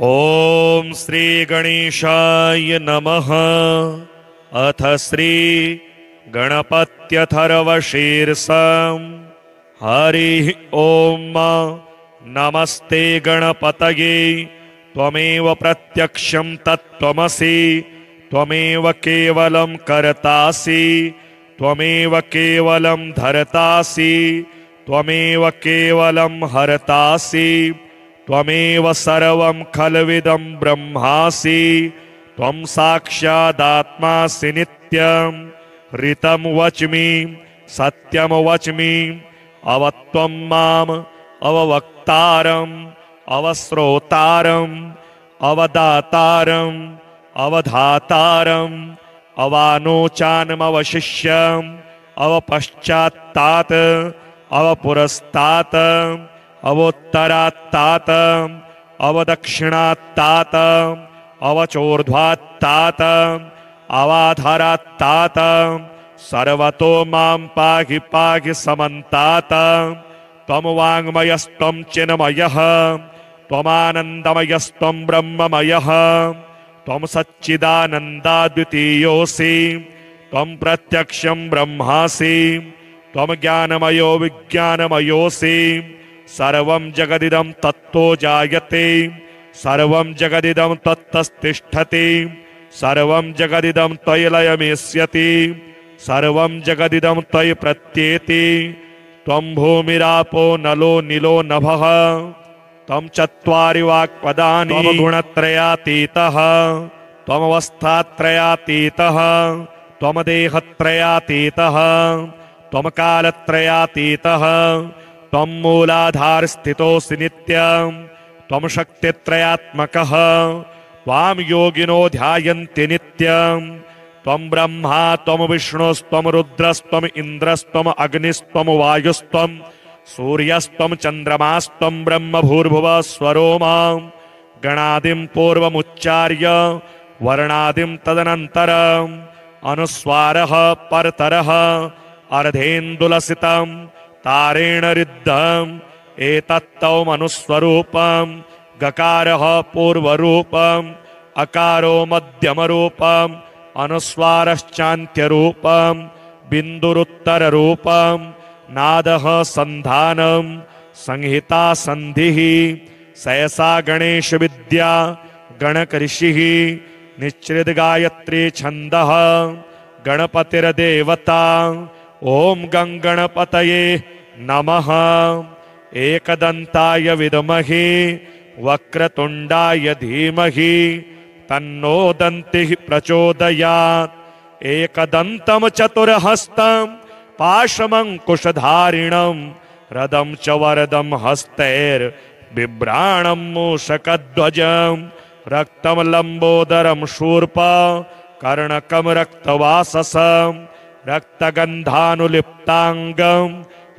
ओम श्री गणेशाय नमः। अथ श्री गणपत्यथर्वशीर्षम्। हरि ओम नमस्ते गणपतये। त्वमेव प्रत्यक्षं तत्त्वमसि। त्वमेव केवलं कर्तासि। त्वमेव केवलं धर्तासि। त्वमेव केवलं हर्तासि। त्वमेव सर्वं खल्विदं ब्रह्मासि। त्वं साक्षादात्मासि नित्यं। ऋतं वच्मि सत्यं वच्मि। अवत्वं माम् अववक्तारम् अवश्रोतारम् अवदातारम् अवधातारम् अवानोचानमवशिष्यम् अवपश्चात्तात् अवपुरस्तात् अवोत्तरात्तात् अवदक्षिणात्तात् अवचोर्ध्वात्तात् अवाधरात्तात् सर्वतो मां पाहि पाहि समन्तात्। त्वं वाङ्मयस्त्वं चिन्मयः। त्वमानन्दमयस्त्वं ब्रह्ममयः। त्वं सच्चिदानन्दाद्वितीयोऽसि। त्वं प्रत्यक्षं ब्रह्मासि। त्वं ज्ञानमयो विज्ञानमयोऽसि। सर्वं जगदिदं तत्तो जायते। सर्वं जगदिदं तत्तस्तिष्ठति। सर्वं जगदिदं त्वयि लयमेष्यति। सर्वं जगदिदं त्वयि प्रत्येति। त्वं भूमिरापो नलो नीलो नभः। त्वं चत्वारि वाक्पदानि। त्वं गुणत्रयातीतः। त्वमवस्थात्रयातीतः। त्वं देहत्रयातीतः। त्वं कालत्रयातीतः। त्वं मूलाधारस्थितोऽसि नित्यं। त्वं शक्तित्रयात्मकः। त्वां योगिनो ध्यायन्ति नित्यं। त्वं ब्रह्मा त्वं विष्णुस्त्वं रुद्रस्त्वम् इन्द्रस्त्वम् अग्निस्त्वं वायुस्त्वं सूर्यस्त्वं चन्द्रमास्त्वं ब्रह्म भूर्भुवः स्वरो मां। गणादिं पूर्वमुच्चार्य वर्णादिं तदनन्तरम् अनुस्वारः परतरः अर्धेन्दुलसितं तारेण रिद्धम् एतत्तौमनुस्वरूपम्। गकारः पूर्वरूपम् अकारो मध्यमरूपम् अनुस्वारश्चान्त्यरूपम् बिन्दुरुत्तररूपम् नादः सन्धानम् संहिता सन्धिः। सहसा गणेश विद्या गणकऋषिः निश्चिद्गायत्री छन्दः गणपतिर्देवता। ॐ गं गणपतये नमः। एकदन्ताय विद्महे वक्रतुण्डाय धीमहि तन्नो दन्तिः प्रचोदयात्। एकदन्तं चतुर्हस्तं पाशमङ्कुशधारिणं रदं च वरदं हस्तैर्बिभ्राणं मूषकध्वजं रक्तं लम्बोदरं शूर्पा कर्णकं रक्तवाससं रक्तगन्धानुलिप्ताङ्गं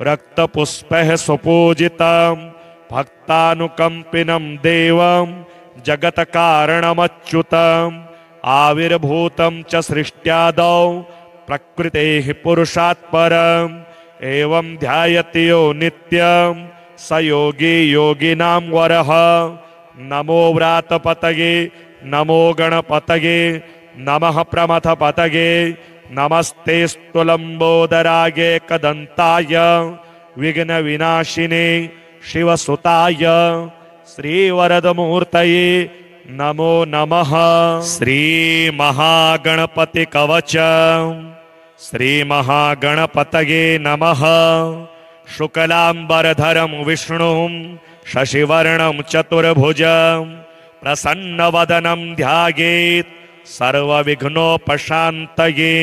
रक्तपुष्पैः सुपूजितं भक्तानुकम्पिनं देवं जगत्कारणमच्युतम् आविर्भूतं च सृष्ट्यादौ प्रकृतेः पुरुषात् परम्। एवं ध्यायति यो नित्यं स योगी योगिनां वरः। नमो व्रातपतये नमो गणपतये नमः प्रमथपतये नमस्ते स्तुलम्बोदराय एकदन्ताय विघ्नविनाशिने शिवसुताय श्रीवरदमूर्तये नमो नमः। श्रीमहागणपतिकवच श्रीमहागणपतये नमः। शुक्लाम्बरधरं विष्णुं शशिवर्णं चतुर्भुजं प्रसन्नवदनं ध्यायेत् सर्वविघ्नोपशान्तये।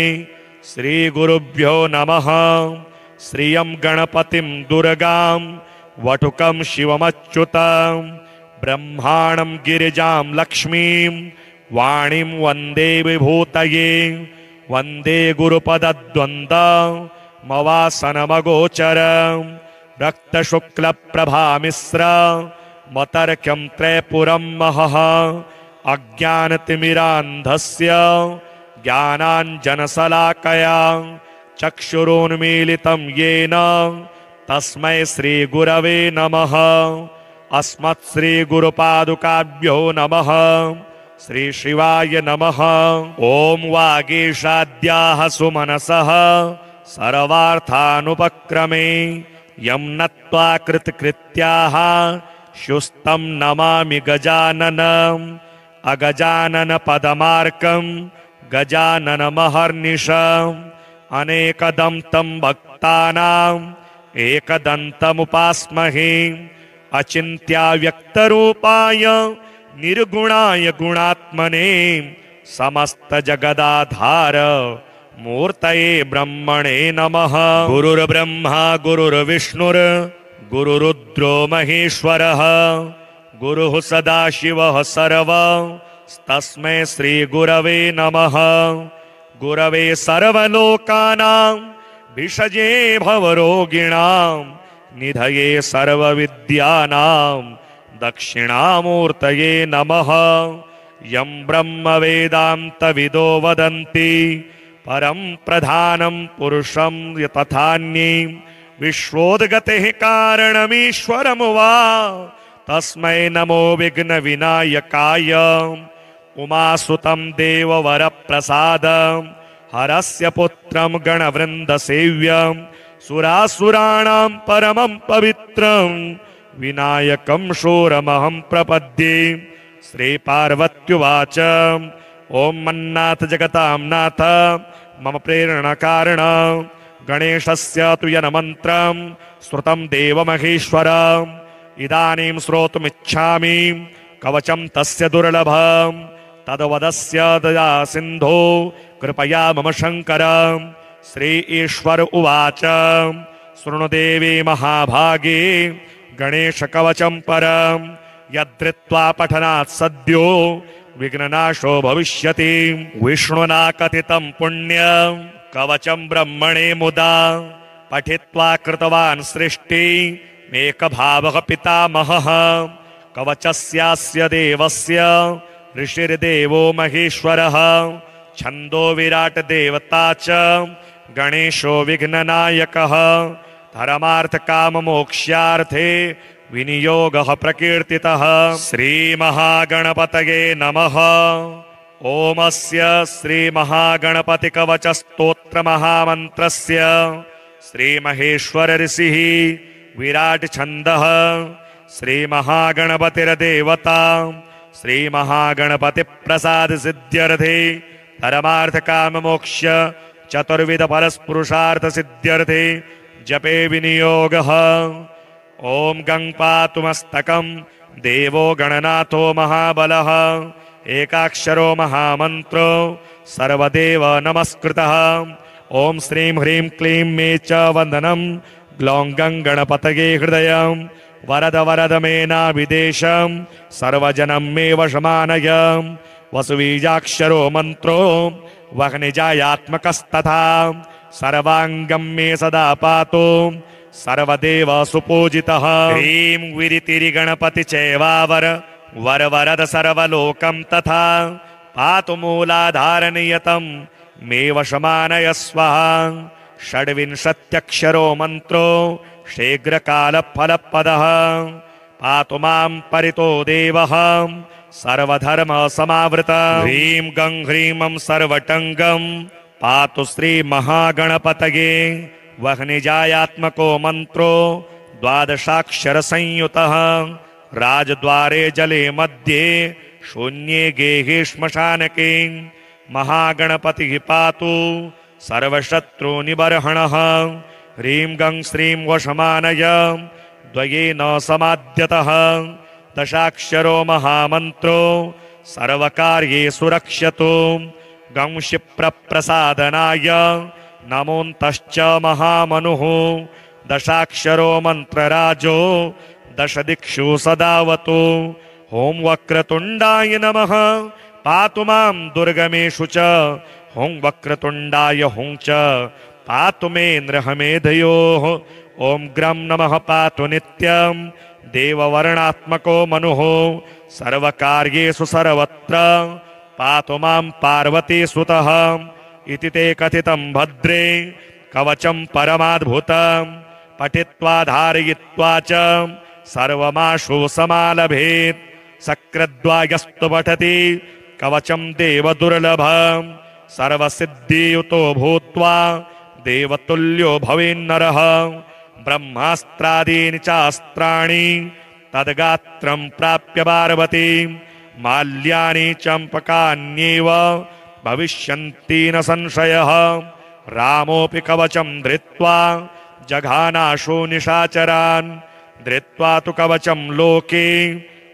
श्रीगुरुभ्यो नमः। श्रियं गणपतिं दुर्गां वटुकं शिवमच्युतं ब्रह्माणं गिरिजां लक्ष्मीं वाणीं वन्दे विभूतये। वन्दे गुरुपदद्वन्द्वमवासनमगोचरं रक्तशुक्लप्रभामिश्र मतर्क्यं त्रैपुरं महः। अज्ञानतिमिरान्धस्य ज्ञानाञ्जनशलाकया चक्षुरुन्मीलितं येन तस्मै श्रीगुरवे नमः। अस्मत् श्री गुरुपादुकाभ्यो नमः। श्री शिवाय नमः। ओम वागीशाद्याः सुमनसः सर्वार्थानुपक्रमे यं नत्वा कृतकृत्याः शुस्तं नमामि गजाननम्। अगजानन पदमार्कं गजानन महर्निशम् अनेकदन्तं भक्तानाम् एकदन्तमुपास्महे। अचिन्त्याव्यक्तरूपाय निर्गुणाय गुणात्मने समस्त जगदाधार मूर्तये ब्रह्मणे नमः। गुरुर्ब्रह्मा गुरुर्विष्णुर् गुरुरुद्रो महेश्वरः गुरुः सदाशिवः सर्वस्तस्मै श्री गुरवे नमः। गुरवे सर्वलोकानां भिषजे भवरोगिणां निधये सर्वविद्यानां दक्षिणामूर्तये नमः। यं ब्रह्म वेदान्तविदो वदन्ति परं प्रधानं पुरुषं तथान्ये विश्वोद्गतेः कारणमीश्वरमुवा तस्मै नमो विघ्नविनायकाय। उमासुतं देववरप्रसादं हरस्य पुत्रं गणवृन्दसेव्यं सुरासुराणां परमं पवित्रं विनायकं शूरमहं प्रपद्ये। श्रीपार्वत्युवाच ओं मन्नाथ जगतां नाथ मम प्रेरणकारण गणेशस्य तु यन्मन्त्रं श्रुतं देवमहेश्वरम् इदानीं श्रोतुमिच्छामि कवचं तस्य दुर्लभं तद्वदस्य दया सिन्धो कृपया मम शङ्कर। श्री ईश्वर उवाच शृणुदेवी महाभागे गणेशकवचं परं यद्धृत्वा पठनात् सद्यो विघ्ननाशो भविष्यति। विष्णुना कथितं पुण्यं कवचं ब्रह्मणे मुदा पठित्वा कृतवान् सृष्टिमेकभावः पितामहः। कवचस्यास्य देवस्य ऋषिर्देवो महेश्वरः छन्दो विराट देवता च गणेशो विघ्ननायकः। धर्मार्थकाममोक्ष्यार्थे विनियोगः प्रकीर्तितः। श्रीमहागणपतये नमः। ओमस्य श्रीमहागणपतिकवचस्तोत्रमहामन्त्रस्य श्रीमहेश्वर ऋषिः विराट छन्दः श्रीमहागणपतिर्देवता श्रीमहागणपतिप्रसाद सिद्ध्यर्थे धर्मार्थकाममोक्ष चतुर्विध फलस्पुरुषार्थ सिद्ध्यर्थे जपे विनियोगः। ओम गं पातु मस्तकं देवो गणनाथो महाबलः एकाक्षरो महामन्त्रो सर्वदेव नमस्कृतः। ओम श्रीं ह्रीं क्लीं मे च वन्दनं ग्लौं गं गणपतये हृदयं वरद वरद मे नाभिदेशं सर्वजनं मे वशमानय। वसुबीजाक्षरो मन्त्रो वह्निजायात्मकस्तथा सर्वाङ्गं मे सदा पातु सर्वदेव सुपूजितः। ह्रीं विरितिरिगणपति चैवावर वर वरद सर्वलोकं तथा पातु मूलाधारनियतं मे वशमानय स्वाहा। षड्विंशत्यक्षरो मन्त्रो शीघ्रकालफलपदः पातु मां परितो देवः सर्वधर्म समावृतः। ह्रीं गं ह्रीमं सर्वटङ्गं पातु श्रीमहागणपतये वह्निजायात्मको मन्त्रो द्वादशाक्षर संयुतः। राजद्वारे जले मध्ये शून्ये गेहे श्मशानके महागणपतिः पातु सर्वशत्रुनिबर्हणः। ह्रीं गं श्रीं वशमानय द्वयेन समाद्यतः। दशाक्षरो महामन्त्रो सर्वकार्येषु रक्ष्यतु। गं क्षिप्रप्रसादनाय नमोऽन्तश्च महामनुः। दशाक्षरो मन्त्रराजो दश दिक्षु सदावतु। ॐ वक्रतुण्डाय नमः पातु मां दुर्गमेषु च। ॐ वक्रतुण्डाय हुं च पातु मे नृहमेधयोः। ॐ ग्रं नमः पातु नित्यं देववर्णात्मको मनुः। सर्वकार्येषु सर्वत्र पातु मां पार्वतीसुतः। इति ते कथितं भद्रे कवचं परमाद्भुतं पठित्वा धारयित्वा च सर्वमाशु समालभेत् सकृद्वायस्तु पठति कवचं देवदुर्लभम् सर्वसिद्धियुतो भूत्वा देवतुल्यो भवेन्नरः ब्रह्मास्त्रादीनि चास्त्राणि तद्गात्रं प्राप्य पार्वती माल्यानि चम्पकान्येव भविष्यन्ति न संशयः रामोऽपि कवचं धृत्वा जघानाशु निशाचरान् धृत्वा तु कवचं लोके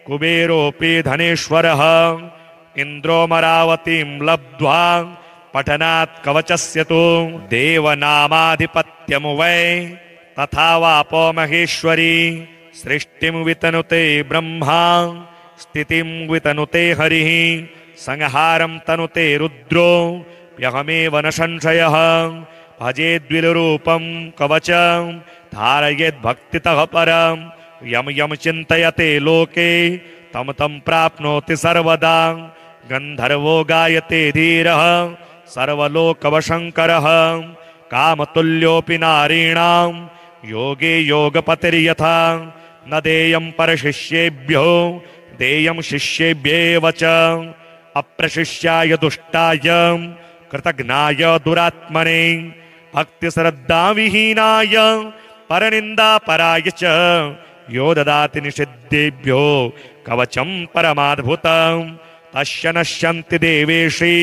कुबेरोऽपि धनेश्वरः इन्द्रोमरावतीं लब्ध्वा पठनात् कवचस्य तु देवनामाधिपत्यं वै तथा वापो महेश्वरी सृष्टिं वितनुते ब्रह्मा स्थितिं वितनुते हरिः संहारं तनुते रुद्रो यहमेव न संशयः भजेद्विलरूपं कवचं धारयेद्भक्तितः परं यं यं चिन्तयते लोके तं तं प्राप्नोति सर्वदा गन्धर्वो गायते धीरः सर्वलोकवशङ्करः कामतुल्योऽपि नारीणां योगे योगपतिर्यथा न देयं परशिष्येभ्यो देयं शिष्येभ्येव च अप्रशिष्याय दुष्टाय कृतघ्नाय दुरात्मने भक्तिश्रद्धाविहीनाय परनिन्दापराय च यो ददाति निषिद्धेभ्यो कवचं परमाद्भुतं तस्य नश्यन्ति देवेशि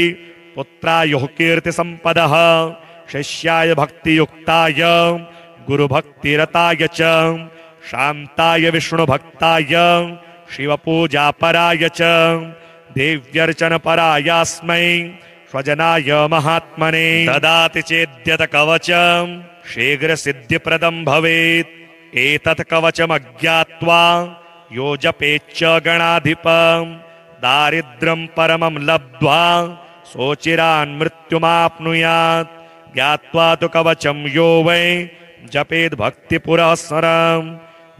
पुत्रायुः कीर्तिसम्पदः शिष्याय भक्तियुक्ताय गुरुभक्तिरताय च शान्ताय विष्णुभक्ताय शिवपूजापराय च देव्यर्चनपरायास्मै स्वजनाय महात्मने ददाति चेद्यत कवचं शीघ्रसिद्धिप्रदं भवेत् एतत् कवचमज्ञात्वा यो जपेच्च गणाधिपं दारिद्र्यं परमं लब्ध्वा सोचिरान् मृत्युमाप्नुयात् ज्ञात्वा तु कवचं यो वै जपेद् भक्तिपुरःसरं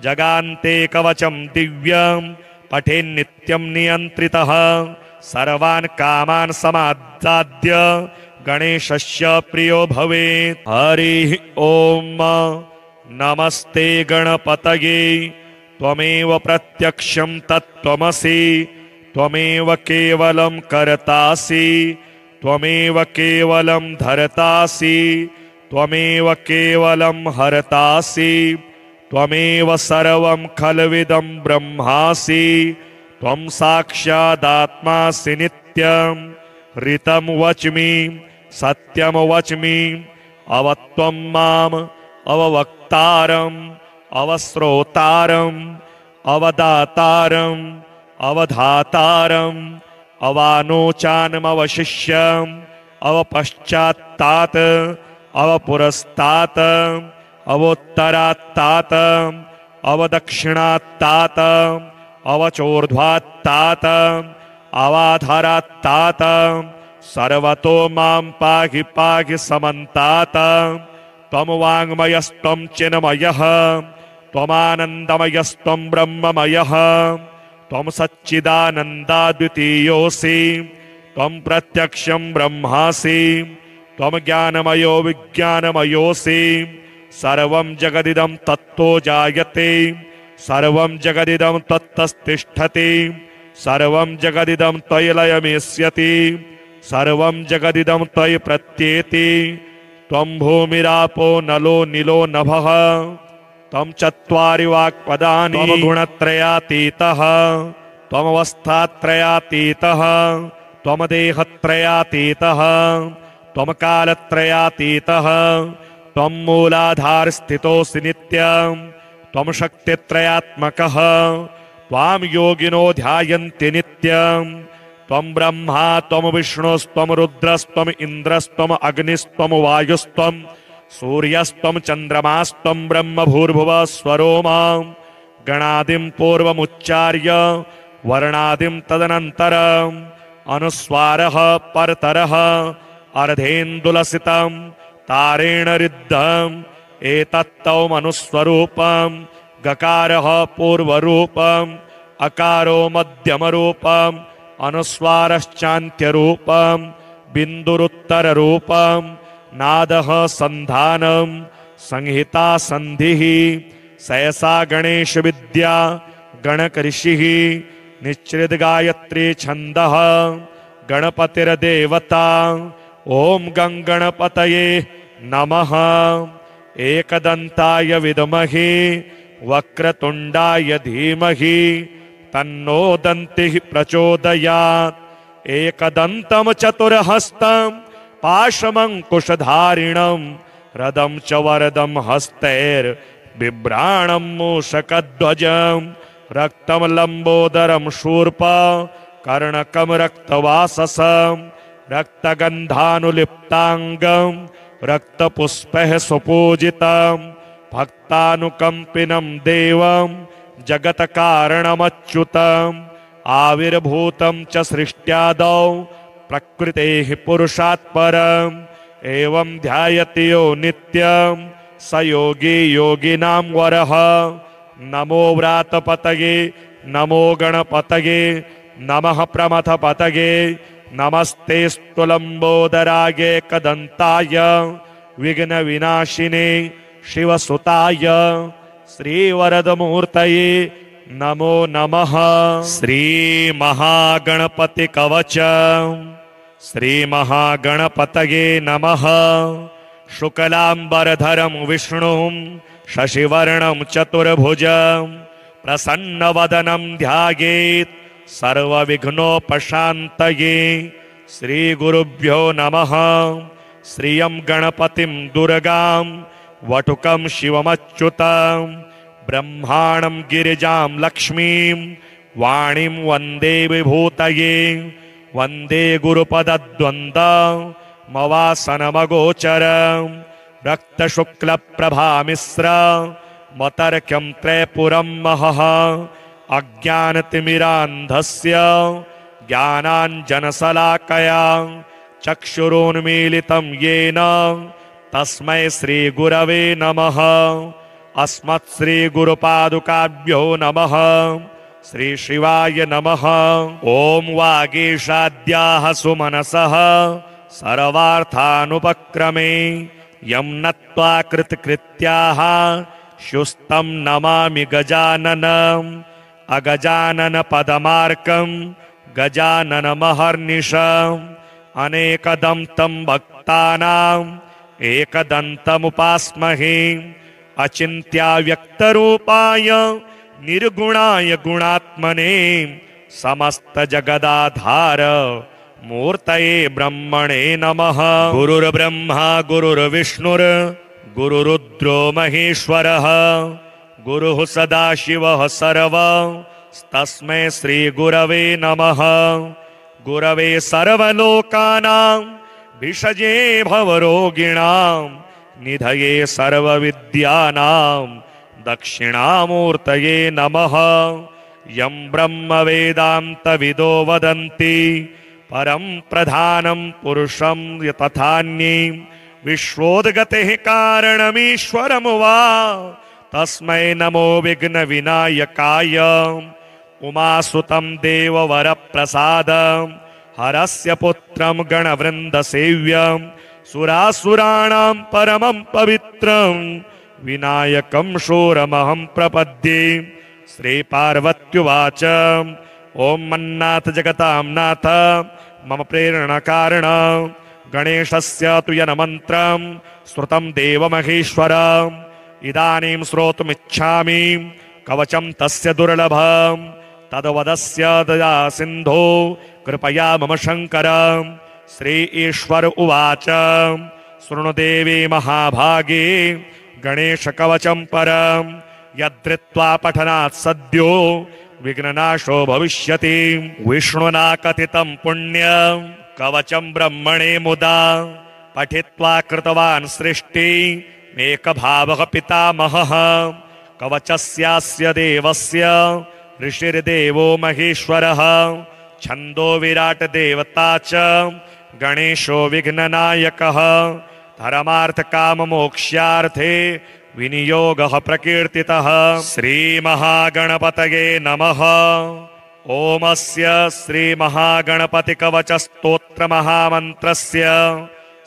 जगान्ते कवचं दिव्यं पठेन्नित्यं नियन्त्रितः सर्वान् कामान् समादाद्य गणेशस्य प्रियो भवेत् हरिः ॐ नमस्ते गणपतये त्वमेव प्रत्यक्षं तत्त्वमसि त्वमेव केवलं कर्तासि त्वमेव केवलं धर्तासि त्वमेव केवलं हर्तासि त्वमेव सर्वं खल्विदं ब्रह्मासि त्वं साक्षादात्मासि नित्यं ऋतं वच्मि सत्यं वच्मि अवत्वं माम् अववक्तारम् अवश्रोतारम् अवदातारम् अवधातारम् अवानोचानमवशिष्यम् अवपश्चात्तात् अवपुरस्तात् अवोत्तरात्तात् अवदक्षिणात्तात् अवचोर्ध्वात्तात् अवाधरात्तात् सर्वतो मां पाहि पाहि समन्तात् त्वं वाङ्मयस्त्वं चिन्मयः त्वमानन्दमयस्त्वं ब्रह्ममयः त्वं सच्चिदानन्दाद्वितीयोऽसि त्वं प्रत्यक्षं ब्रह्मासि त्वं ज्ञानमयो विज्ञानमयोऽसि सर्वं जगदिदं तत्तो जायते सर्वं जगदिदं तत्तस्तिष्ठति सर्वं जगदिदं त्वयि लयमेष्यति सर्वं जगदिदं त्वयि प्रत्येति त्वं भूमिरापो नलो नीलो नभः त्वं चत्वारि वाक्पदानि त्वं गुणत्रयातीतः त्वमवस्थात्रयातीतः त्वं देहत्रयातीतः त्वं कालत्रयातीतः त्वं मूलाधारस्थितोऽसि नित्यं त्वं शक्तित्रयात्मकः त्वां योगिनो ध्यायन्ति नित्यं त्वं ब्रह्मा त्वं विष्णुस्त्वं रुद्रस्त्वं इन्द्रस्त्वं अग्निस्त्वं वायुस्त्वं सूर्यस्त्वं चन्द्रमास्त्वं ब्रह्म भूर्भुवः स्वरोमां गणादिं पूर्वमुच्चार्य वर्णादिं तदनन्तरम् अनुस्वारः परतरः अर्धेन्दुलसितं तारेण रिद्धम् एतत्तौमनुस्वरूपं गकारः पूर्वरूपम् अकारो मध्यमरूपम् अनुस्वारश्चान्त्यरूपम् बिन्दुरुत्तररूपम् नादः सन्धानं संहिता सन्धिः सहसा गणेश विद्या गणक ऋषिः निश्चित गायत्री छंदः गणपतिर्देवता ओम गंगणपतये नमः। एकदंताय विद्महे वक्रतुंडाय धीमहि तन्नो दन्तिः प्रचोदयात्। एकदन्तं चतुर्हस्तं पाशमंकुशधारिणं रदं च वरदं हस्तैर्बिभ्राणं मूषकध्वजं रक्तं लंबोदरं शूर्प कर्णकं रक्तवाससं रक्तगन्धानुलिप्तांगं रक्तपुष्पैः सुपूजितं भक्तानुकंपिनं देवं जगत्कारणमच्युतम् आविर्भूतं च सृष्ट्यादौ प्रकृतेः पुरुषात् परम् एवं ध्यायति यो नित्यं स योगी योगिनां वरः। नमो व्रातपतये नमो गणपतये नमः प्रमथपतये नमस्ते स्तुलंबोदराय कदंताय विघ्न विनाशिने शिवसुताय श्रीवरदमूर्तये नमो नमः। श्री महागणपति कवच श्री महागणपतये नमः। शुक्लांबरधरं विष्णुं शशिवर्णं चतुर्भुजं प्रसन्नवदनं ध्यायेत् सर्वविघ्नोपशान्तये। श्री गुरुभ्यो नमः। श्रियं गणपतिं दुर्गां वटुकं शिवमच्युतं ब्रह्माणं गिरिजां लक्ष्मीं वाणीं वन्दे विभूतये। वन्दे गुरुपदद्वन्द्वमवासनमगोचरं रक्तशुक्लप्रभामिश्र मतर्क्यं त्रयपुरं महः। अज्ञानतिमिरान्धस्य ज्ञानाञ्जनशलाकया चक्षुरुन्मीलितं येन तस्मै श्रीगुरवे नमः। अस्मत्श्रीगुरुपादुकाभ्यो नमः। श्री शिवाय नमः। ओम वागीशाद्याः सुमनसः सर्वार्थानुपक्रमे यं नत्वा कृतकृत्याः शुस्तं नमामि गजाननम्। अगजानन पदमार्कं गजाननमहर्निशम् अनेकदन्तं भक्तानाम् एकदन्तमुपास्महे। अचिन्त्याव्यक्तरूपाय निर्गुणाय गुणात्मने समस्तजगदाधार मूर्तये ब्रह्मणे नमः। गुरुर्ब्रह्मा गुरुर्विष्णुर् गुरुरुद्रो महेश्वरः गुरुः सदाशिवः सर्वस्तस्मै श्रीगुरवे नमः। गुरवे सर्वलोकानां भिषजे भवरोगिणां निधये सर्वविद्यानां दक्षिणामूर्तये नमः। यं ब्रह्मवेदान्तविदो वदन्ति परं प्रधानं पुरुषं तथान्ये विश्वोद्गतेः कारणमीश्वरमुवा तस्मै नमो विघ्नविनायकाय। उमासुतं देववरप्रसादं हरस्य पुत्रं गणवृन्दसेव्यं सुरासुराणां परमं पवित्रं विनायकं शूरमहं प्रपद्ये। श्रीपार्वत्युवाच ओं मन्नाथ जगतां नाथ मम प्रेरणकारण गणेशस्य तु यन्मन्त्रं श्रुतं देवमहेश्वरम् इदानीं श्रोतुमिच्छामि कवचं तस्य दुर्लभम् तद्वदस्य दया सिन्धो कृपया मम शङ्कर। श्री ईश्वर उवाच शृणु देवी महाभागे गणेशकवचं परं यद्धृत्वा पठनात् सद्यो विघ्ननाशो भविष्यति। विष्णुना कथितं पुण्यं कवचं ब्रह्मणे मुदा पठित्वा कृतवान् सृष्टि एकभावः पितामहः। कवचस्यास्य देवस्य ऋषिर्देवो महेश्वरः छन्दो विराट देवता च गणेशो विघ्ननायकः। धर्मार्थकाममोक्ष्यार्थे विनियोगः प्रकीर्तितः। श्रीमहागणपतये नमः। ओमस्य श्रीमहागणपतिकवचस्तोत्रमहामन्त्रस्य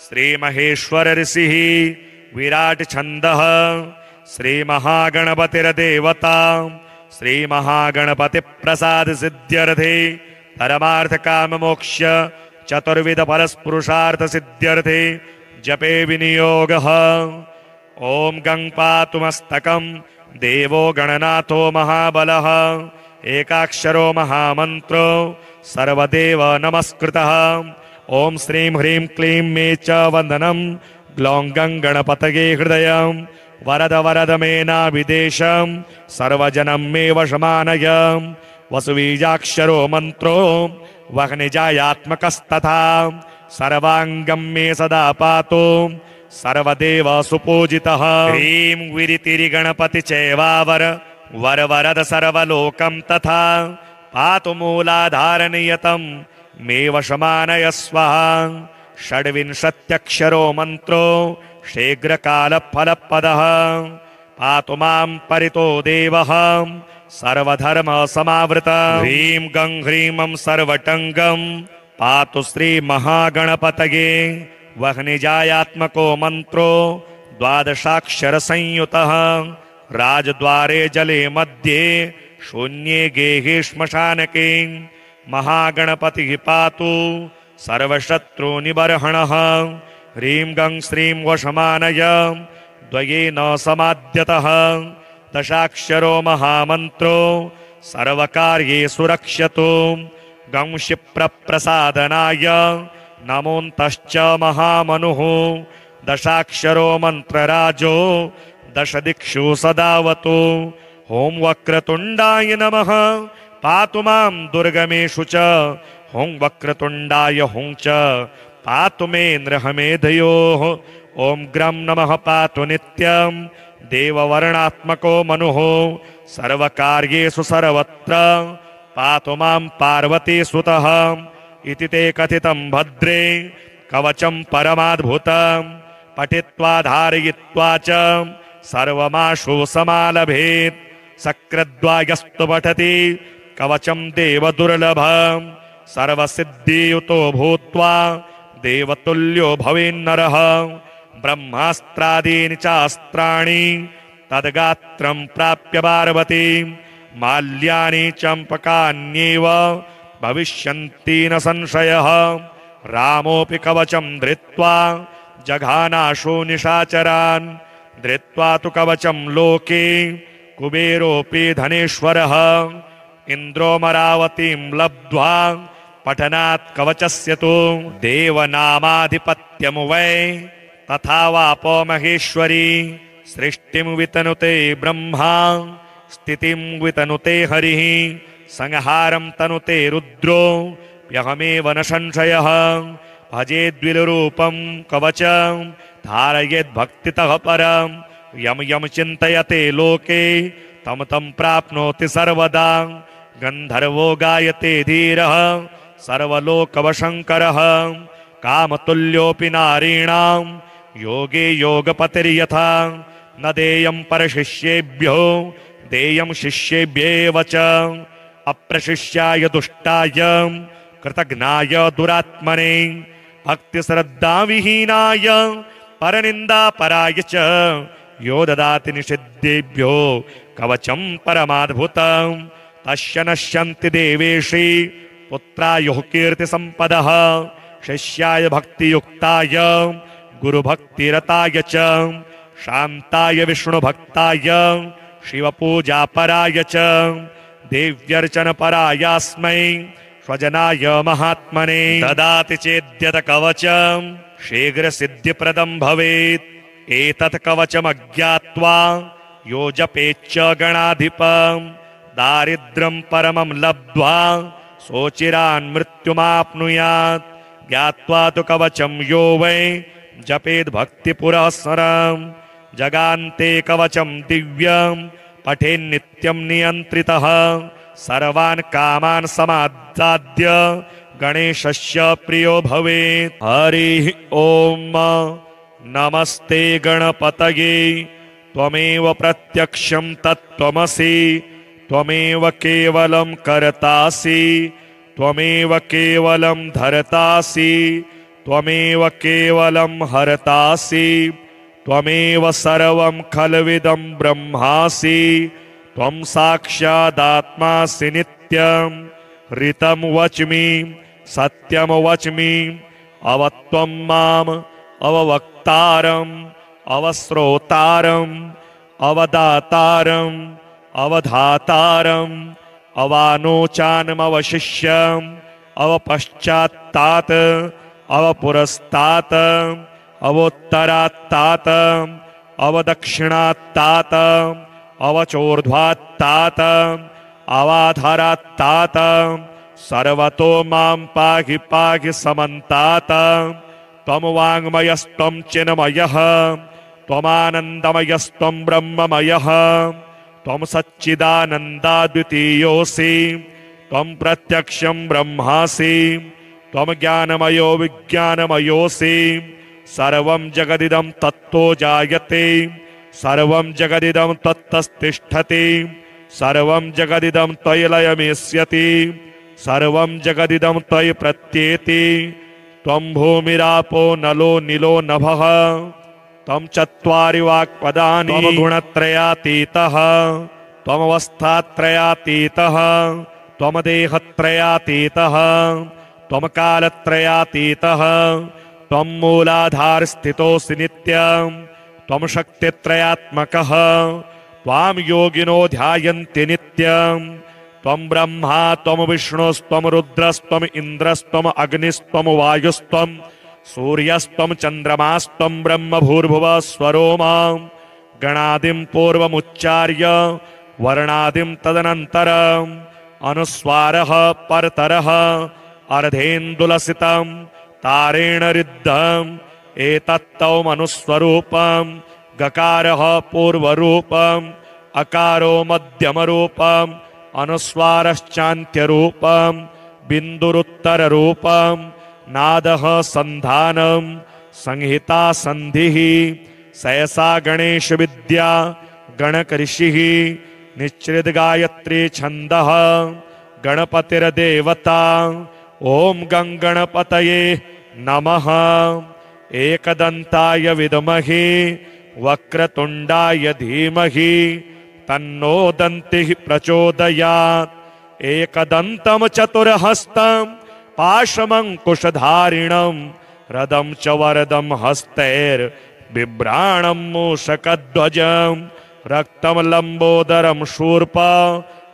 श्रीमहेश्वर ऋषिः विराट छन्दः श्रीमहागणपतिर्देवता श्रीमहागणपतिप्रसादसिद्ध्यर्थे परमार्थकाममोक्ष चतुर्विधफलस्पुरुषार्थसिद्ध्यर्थे जपे विनियोगः। ॐ गं पातु मस्तकं देवो गणनाथो महाबलः एकाक्षरो महामन्त्रो सर्वदेव नमस्कृतः। ॐ श्रीं ह्रीं क्लीं मे च वन्दनं ग्लौं गं गणपतये हृदयं वरद वरद मे नाभिदेशं सर्वजनं मे वशमानय। वसुबीजाक्षरो मन्त्रो वह्निजायात्मकस्तथा सर्वाङ्गं मे सदा पातु सर्वदेव सुपूजितः। ह्रीं विरितिरिगणपति चैवावर वरवरद सर्वलोकं तथा पातु मूलाधारनियतं मे वशमानय स्वाहा। षड्विंशत्यक्षरो मन्त्रो शीघ्रकालफलपदः पातु मां परितो देवः सर्वधर्मसमावृतः। ह्रीं गं ह्रीमं सर्वटङ्गं पातु श्रीमहागणपतये वह्निजायात्मको मन्त्रो द्वादशाक्षरसंयुतः राजद्वारे जले मध्ये शून्ये गेहे श्मशानके महागणपतिः पातु सर्वशत्रुनिबर्हणः। ह्रीं गं श्रीं वशमानय द्वयेन समाद्यतः दशाक्षरो महामन्त्रो सर्वकार्येषु रक्ष्यतु। गं क्षिप्रप्रसादनाय नमोऽन्तश्च महामनुः दशाक्षरो मन्त्रराजो दशदिक्षु सदावतु। ॐ वक्रतुण्डाय नमः पातु मां दुर्गमेषु च ॐ वक्रतुण्डाय हुं च पातु मे नृहमेधयोः। ॐ ग्रं नमः पातु नित्यं देववर्णात्मको मनुः सर्वकार्येषु सर्वत्र पातु मां पार्वतीसुतः। इति ते कथितं भद्रे कवचं परमाद्भुतं पठित्वा धारयित्वा च सर्वमाशु समालभेत्। सकृद्वायस्तु पठति कवचं देवदुर्लभं सर्वसिद्धियुतो भूत्वा देवतुल्यो भवेन्नरः। ब्रह्मास्त्रादीनि चास्त्राणि तद्गात्रं प्राप्य पार्वती माल्यानि चम्पकान्येव भविष्यन्ति न संशयः। रामोऽपि कवचं धृत्वा जघानाशु निशाचरान् धृत्वा तु कवचं लोके कुबेरोऽपि धनेश्वरः। इन्द्रोमरावतीं लब्ध्वा पठनात् कवचस्य तु देवनामाधिपत्यं वै तथा वापो महेश्वरी। सृष्टिं वितनुते ब्रह्मा स्थितिं वितनुते हरिः संहारं तनुते रुद्रो यहमेव न संशयः। भजेद्विलरूपं कवचं धारयेद्भक्तितः परं यं यं चिन्तयते लोके तं तं प्राप्नोति सर्वदा। गन्धर्वो गायते धीरः सर्वलोकवशङ्करः कामतुल्योऽपि नारीणां योगे योगपतिर्यथा। न देयं परशिष्येभ्यो देयं शिष्येभ्येव च अप्रशिष्याय दुष्टाय कृतघ्नाय दुरात्मने भक्तिश्रद्धाविहीनाय परनिन्दापराय च यो ददाति निषिद्धेभ्यो कवचं परमाद्भुतं। तस्य नश्यन्ति देवेशि पुत्रायुः कीर्तिसम्पदः शिष्याय भक्तियुक्ताय गुरुभक्तिरताय च शान्ताय विष्णुभक्ताय शिवपूजापराय च देव्यर्चनपरायास्मै स्वजनाय महात्मने ददाति चेद्यत कवचं शीघ्रसिद्धिप्रदं भवेत्। एतत् कवचमज्ञात्वा यो जपेच्च गणाधिपं दारिद्र्यं परमं लब्ध्वा सोचिरान् मृत्युमाप्नुयात्। ज्ञात्वा तु कवचं यो वै जपेद्भक्तिपुरःसरं जगान्ते कवचं दिव्यं पठेन्नित्यं नियन्त्रितः। सर्वान् कामान् समादाद्य गणेशस्य प्रियो भवेत्। हरिः ॐ नमस्ते गणपतये त्वमेव प्रत्यक्षं तत्त्वमसि त्वमेव केवलं कर्तासि त्वमेव केवलं धर्तासि त्वमेव केवलं हर्तासि त्वमेव सर्वं खल्विदं ब्रह्मासि त्वं साक्षादात्मासि नित्यं ऋतं वच्मि सत्यं वच्मि अवत्वं माम् अववक्तारम् अवश्रोतारम् अवदातारम् अवधातारम् अवानोचानमवशिष्यम् अवपश्चात्तात् अवपुरस्तात् अवोत्तरात्तात् अवदक्षिणात्तात् अवचोर्ध्वात्तात् अवाधरात्तात् सर्वतो मां पाहि पाहि समन्तात् त्वं वाङ्मयस्त्वं चिन्मयः त्वमानन्दमयस्त्वं ब्रह्ममयः त्वं सच्चिदानन्दाद्वितीयोऽसि त्वं प्रत्यक्षं ब्रह्मासि त्वं ज्ञानमयो विज्ञानमयोऽसि सर्वं जगदिदं तत्तो जायते सर्वं जगदिदं तत्तस्तिष्ठति सर्वं जगदिदं त्वयि लयमेष्यति सर्वं जगदिदं त्वयि प्रत्येति त्वं भूमिरापो नलो नीलो नभः त्वं चत्वारि वाक्पदानि त्वं गुणत्रयातीतः त्वमवस्थात्रयातीतः त्वं देहत्रयातीतः त्वं कालत्रयातीतः त्वं मूलाधारस्थितोऽसि नित्यं त्वं शक्तित्रयात्मकः त्वां योगिनो ध्यायन्ति नित्यं त्वं ब्रह्मा त्वं विष्णुस्त्वं रुद्रस्त्वं इन्द्रस्त्वं अग्निस्त्वं वायुस्त्वं सूर्यस्त्वं चन्द्रमास्त्वं ब्रह्म भूर्भुवः स्वरो मां गणादिं पूर्वमुच्चार्य वर्णादिं तदनन्तरम् अनुस्वारः परतरः अर्धेन्दुलसितं तारेण रिद्धम् एतत्तौमनुस्वरूपं गकारः पूर्वरूपम् अकारो मध्यमरूपम् अनुस्वारश्चान्त्यरूपम् बिन्दुरुत्तररूपम् नादः सन्धानं संहिता संधिः सहसा गणेश विद्या गणकऋषिः निश्चित गायत्री छन्दः गणपतिर्देवता ओम गंगणपतये नमः एकदंताय विद्महे वक्रतुंडाय धीमहि तन्नो दन्तिः प्रचोदयात् एकदन्तं चतुर्हस्तं पाशमंकुशधारिणं रदं च वरदं हस्तैर्बिभ्राणं मूषकध्वजं रक्तं लंबोदरं शूर्पा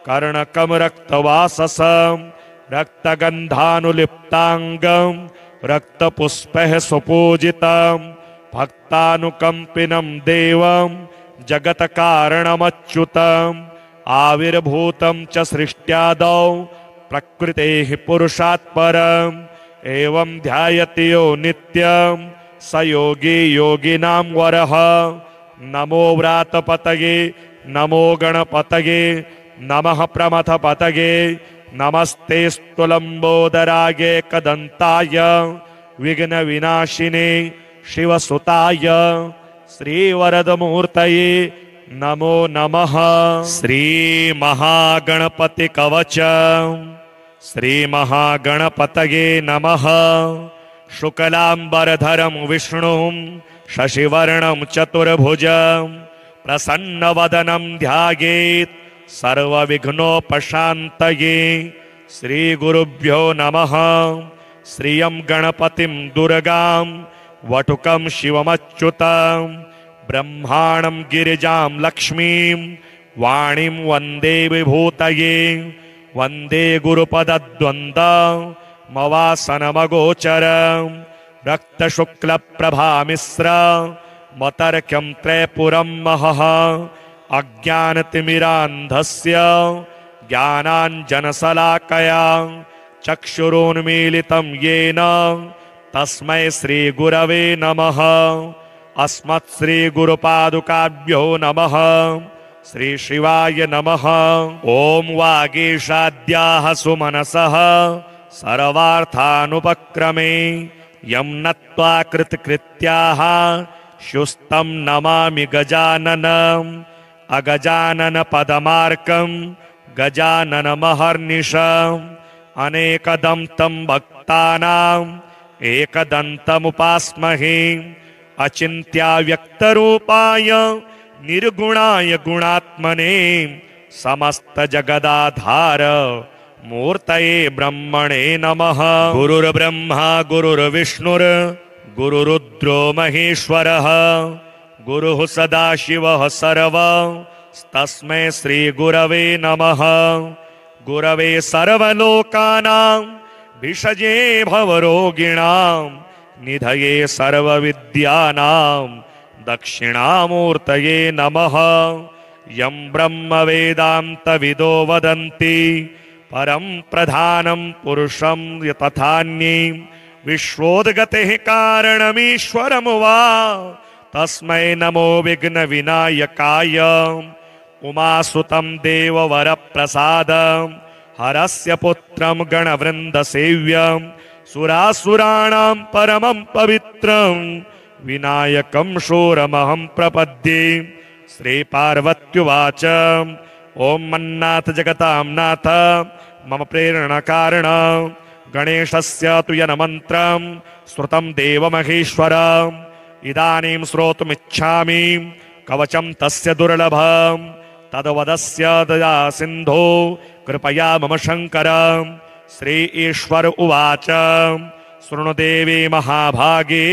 कर्णकं रक्तवाससं रक्तगन्धानुलिप्तांगं रक्तपुष्पैः सुपूजितं भक्तानुकंपिनं देवं जगत्कारणमच्युतं आविर्भूतं च सृष्ट्यादौ प्रकृतेः पुरुषात् परम् एवं ध्यायति यो नित्यं स योगी योगिनां वरः नमो व्रातपतये नमो गणपतये नमः प्रमथपतये नमस्ते स्तुलंबोदराय कदंताय विघ्न विनाशिने शिवसुताय श्रीवरदमूर्तये नमो नमः। श्री महागणपति कवच श्री महागणपतये नमः। शुक्लांबरधरं विष्णुं शशिवर्णं चतुर्भुजं प्रसन्नवदनं ध्यायेत् सर्वविघ्नोपशान्तये। श्रीगुरुभ्यो नमः। श्रियं गणपतिं दुर्गां वटुकं शिवमच्युतं ब्रह्माणं गिरिजां लक्ष्मीं वाणीं वन्दे विभूतये। वन्दे गुरुपदद्वन्द्वमवासनमगोचरं रक्तशुक्लप्रभामिश्र मतर्क्यं त्रयपुरं महः अज्ञानतिमिरान्धस्य ज्ञानाञ्जनशलाकया चक्षुरुन्मीलितं येन तस्मै श्रीगुरवे नमः। अस्मत्श्रीगुरुपादुकाभ्यो नमः। श्रीशिवाय नमः। ॐ वागीशाद्याः सुमनसः सर्वार्थानुपक्रमे यं नत्वा कृतकृत्याः शुस्तं नमामि गजाननम् अगजानन पदमार्कं गजाननमहर्निशम् अनेकदन्तं भक्तानाम् एकदन्तमुपास्महे अचिन्त्याव्यक्तरूपाय निर्गुणाय गुणात्मने समस्तजगदाधार मूर्तये ब्रह्मणे नमः। गुरुर्ब्रह्मा गुरुर्विष्णुर् गुरुरुद्रो महेश्वरः गुरुः सदाशिवः सर्वस्तस्मै श्रीगुरवे नमः। गुरवे सर्वलोकानां भिषजे भवरोगिणां निधये सर्वविद्यानां दक्षिणामूर्तये नमः। यं ब्रह्मवेदान्तविदो वदन्ति परं प्रधानं पुरुषं तथान्ये विश्वोद्गतेः कारणमीश्वरमुवा तस्मै नमो विघ्नविनायकाय। उमासुतं देववरप्रसादं हरस्य पुत्रं गणवृन्दसेव्यं सुरासुराणां परमं पवित्रं विनायकं शूरमहं प्रपद्ये। श्रीपार्वत्युवाच ॐ मन्नाथ जगतां नाथ मम प्रेरणकारण गणेशस्य तु यन्मन्त्रं श्रुतं देवमहेश्वर इदानीं श्रोतुमिच्छामि कवचं तस्य दुर्लभं तद्वदस्य दया सिन्धो कृपया मम शङ्कर। श्री ईश्वर उवाच शृणु देवी महाभागे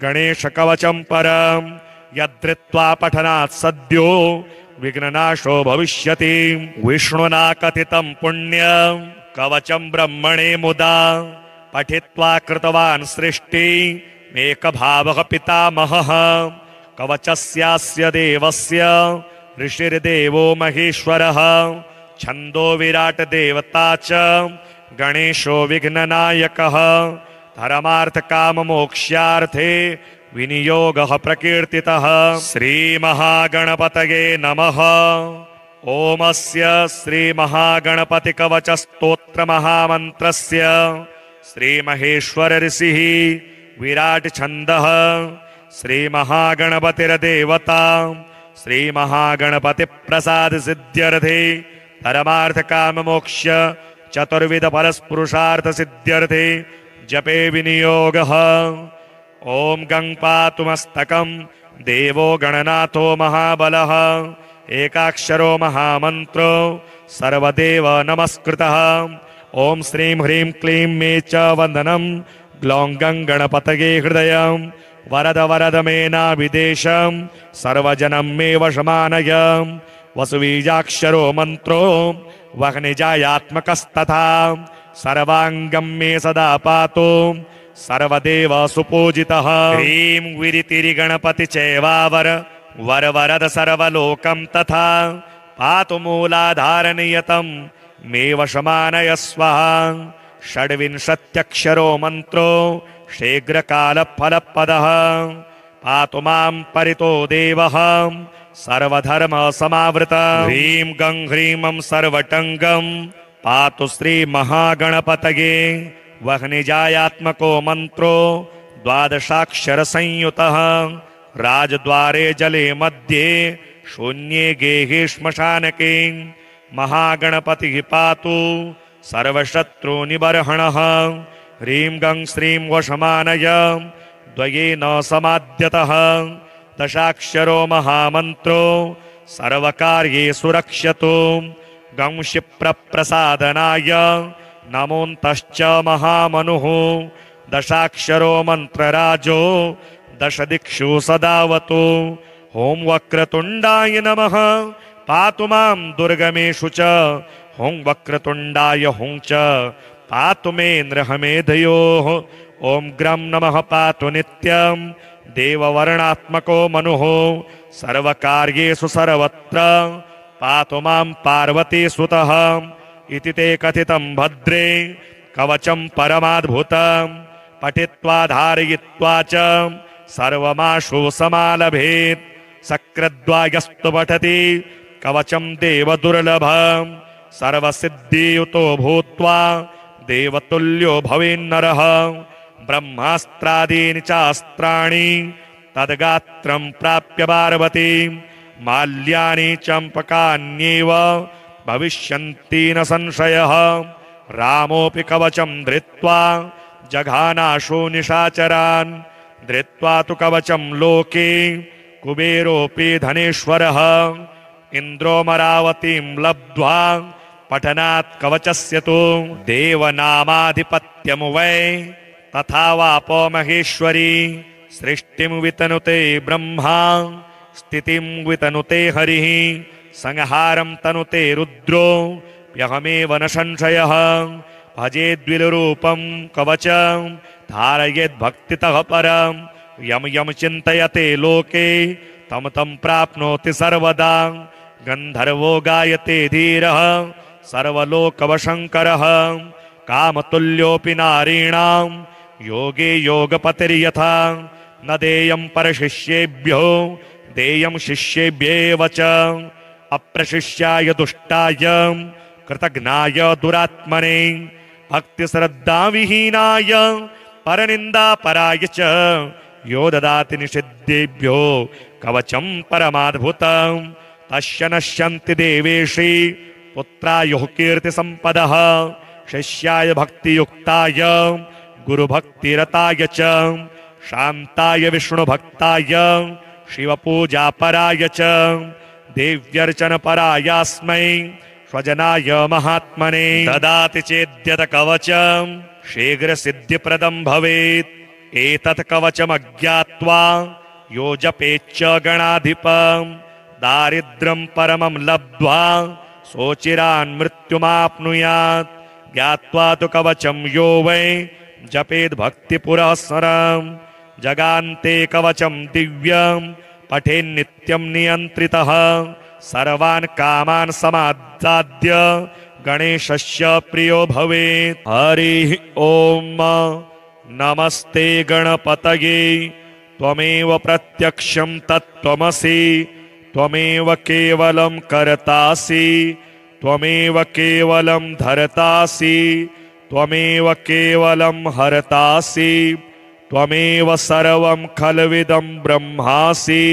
गणेशकवचं परं यद्धृत्वा पठनात् सद्यो विघ्ननाशो भविष्यति। विष्णुना कथितं पुण्यं कवचं ब्रह्मणे मुदा पठित्वा कृतवान् सृष्टिमेकभावः पितामहः। कवचस्यास्य देवस्य ऋषिर्देवो महेश्वरः छन्दो विराट देवता च गणेशो विघ्ननायकः। धर्मार्थकाममोक्ष्यार्थे विनियोगः प्रकीर्तितः। श्रीमहागणपतये नमः। ओमस्य श्रीमहागणपतिकवचस्तोत्रमहामन्त्रस्य श्रीमहेश्वर ऋषिः विराट छन्दः श्रीमहागणपतिर्देवता श्रीमहागणपतिप्रसाद सिद्ध्यर्थे धर्मार्थकाममोक्ष चतुर्विध फलस्पुरुषार्थ सिद्ध्यर्थे जपे विनियोगः। ॐ गं पातु मस्तकं देवो गणनाथो महाबलः एकाक्षरो महामन्त्रो सर्वदेव नमस्कृतः। ॐ श्रीं ह्रीं क्लीं मे च वन्दनं ग्लौं गं गणपतये हृदयं वरद वरद मे नाभिदेशं सर्वजनं मे वशमानय। वसुबीजाक्षरो मन्त्रो वह्निजायात्मकस्तथा सर्वाङ्गं मे सदा पातु सर्वदेव सुपूजितः। ह्रीं विरितिरिगणपति चैवावर वरवरद सर्वलोकं तथा पातु मूलाधारनियतं मे वशमानय स्वाहा। षड्विंशत्यक्षरो मन्त्रो शीघ्रकालफलपदः पातु मां परितो देवः सर्वधर्मसमावृतः। ह्रीं गं ह्रीमं सर्वटङ्गं पातु श्रीमहागणपतये वह्निजायात्मको मन्त्रो द्वादशाक्षरसंयुतः। राजद्वारे जले मध्ये शून्ये गेहे श्मशानके महागणपतिः पातु सर्वशत्रुनिबर्हणः। ह्रीं गं श्रीं वशमानय द्वयेन समाद्यतः। दशाक्षरो महामन्त्रो सर्वकार्येषु रक्ष्यतु। गं क्षिप्रप्रसादनाय नमोऽन्तश्च महामनुः। दशाक्षरो मन्त्रराजो दशदिक्षु सदावतु। ॐ वक्रतुण्डाय नमः पातु मां दुर्गमेषु च। ॐ वक्रतुण्डाय हुं च पातु मे नृहमेधयोः। ॐ ग्रं नमः पातु नित्यं देववर्णात्मको मनुः। सर्वकार्येषु सर्वत्र पातु मां पार्वतीसुतः। इति ते कथितं भद्रे कवचं परमाद्भुतं पठित्वा धारयित्वा च सर्वमाशु समालभेत्। सक्रद्वायस्तु पठति कवचं देवदुर्लभं सर्वसिद्धियुतो भूत्वा देवतुल्यो भवेन्नरः। ब्रह्मास्त्रादीनि चास्त्राणि तद्गात्रं प्राप्य पार्वती माल्यानि चम्पकान्येव भविष्यन्ति न संशयः। रामोऽपि कवचं धृत्वा जघानाशु निशाचरान् धृत्वा तु कवचं लोके कुबेरोऽपि धनेश्वरः इन्द्रोमरावतीं लब्ध्वा पठनात् कवचस्य तु देवनामाधिपत्यं वै तथा वापो महेश्वरी सृष्टिं वितनुते ब्रह्मा स्थितिं वितनुते हरिः संहारं तनुते रुद्रो यहमेव न संशयः भजेद्विलरूपं कवचं धारयेद्भक्तितः परं यं यं चिन्तयते लोके तं तं प्राप्नोति सर्वदा गन्धर्वो गायते धीरः सर्वलोकवशङ्करः कामतुल्योऽपि नारीणां योगे योगपतिर्यथा न देयं परशिष्येभ्यो देयं शिष्येभ्येव च अप्रशिष्याय दुष्टाय कृतघ्नाय दुरात्मने भक्तिश्रद्धाविहीनाय परनिन्दापराय च यो ददाति निषिद्धेभ्यो कवचं परमाद्भुतं तस्य नश्यन्ति देवेशि पुत्रायुः कीर्तिसम्पदः शिष्याय भक्तियुक्ताय गुरुभक्तिरताय च शान्ताय विष्णुभक्ताय शिवपूजापराय च देव्यर्चनपरायास्मै स्वजनाय महात्मने ददाति चेद्यत कवचं शीघ्रसिद्धिप्रदं भवेत् एतत् कवचमज्ञात्वा यो जपेच्च गणाधिपं दारिद्र्यं परमं लब्ध्वा सोचिरान् मृत्युमाप्नुयात् ज्ञात्वा तु कवचं यो वै जपेद् भक्तिपुरःसरं जगान्ते कवचं दिव्यं पठेन्नित्यं नियन्त्रितः सर्वान् कामान् समादाद्य गणेशस्य प्रियो भवेत्। हरिः ॐ नमस्ते गणपतये त्वमेव प्रत्यक्षं तत्त्वमसि त्वमेव केवलं कर्तासि त्वमेव केवलं धर्तासि त्वमेव केवलं हर्तासि त्वमेव सर्वं खल्विदं ब्रह्मासि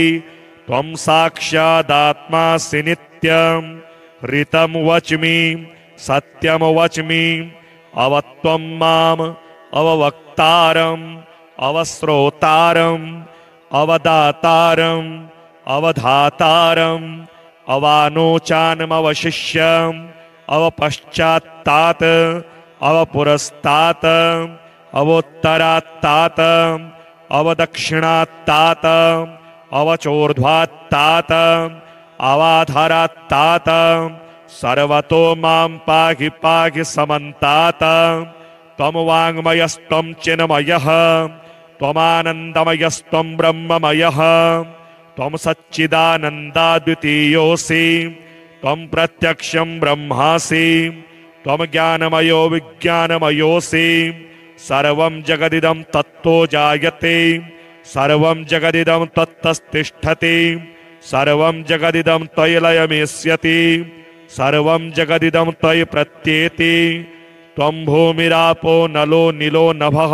त्वं साक्षादात्मासि नित्यं ऋतं वच्मि सत्यं वच्मि अवत्वं माम् अववक्तारम् अवश्रोतारम् अवदातारम् अवधातारम् अवानोचानमवशिष्यम् अवपश्चात्तात् अवपुरस्तात् अवोत्तरात्तात् अवदक्षिणात्तात् अवचोर्ध्वात्तात् अवाधरात्तात् सर्वतो मां पाहि पाहि समन्तात् त्वं वाङ्मयस्त्वं चिन्मयः त्वमानन्दमयस्त्वं ब्रह्ममयः त्वं सच्चिदानन्दाद्वितीयोऽसि त्वं प्रत्यक्षं ब्रह्मासि त्वं ज्ञानमयो विज्ञानमयोऽसि सर्वं जगदिदं तत्तो जायते सर्वं जगदिदं तत्तस्तिष्ठति सर्वं जगदिदं त्वयि लयमेष्यति सर्वं जगदिदं त्वयि प्रत्येति त्वं भूमिरापो नलो नीलो नभः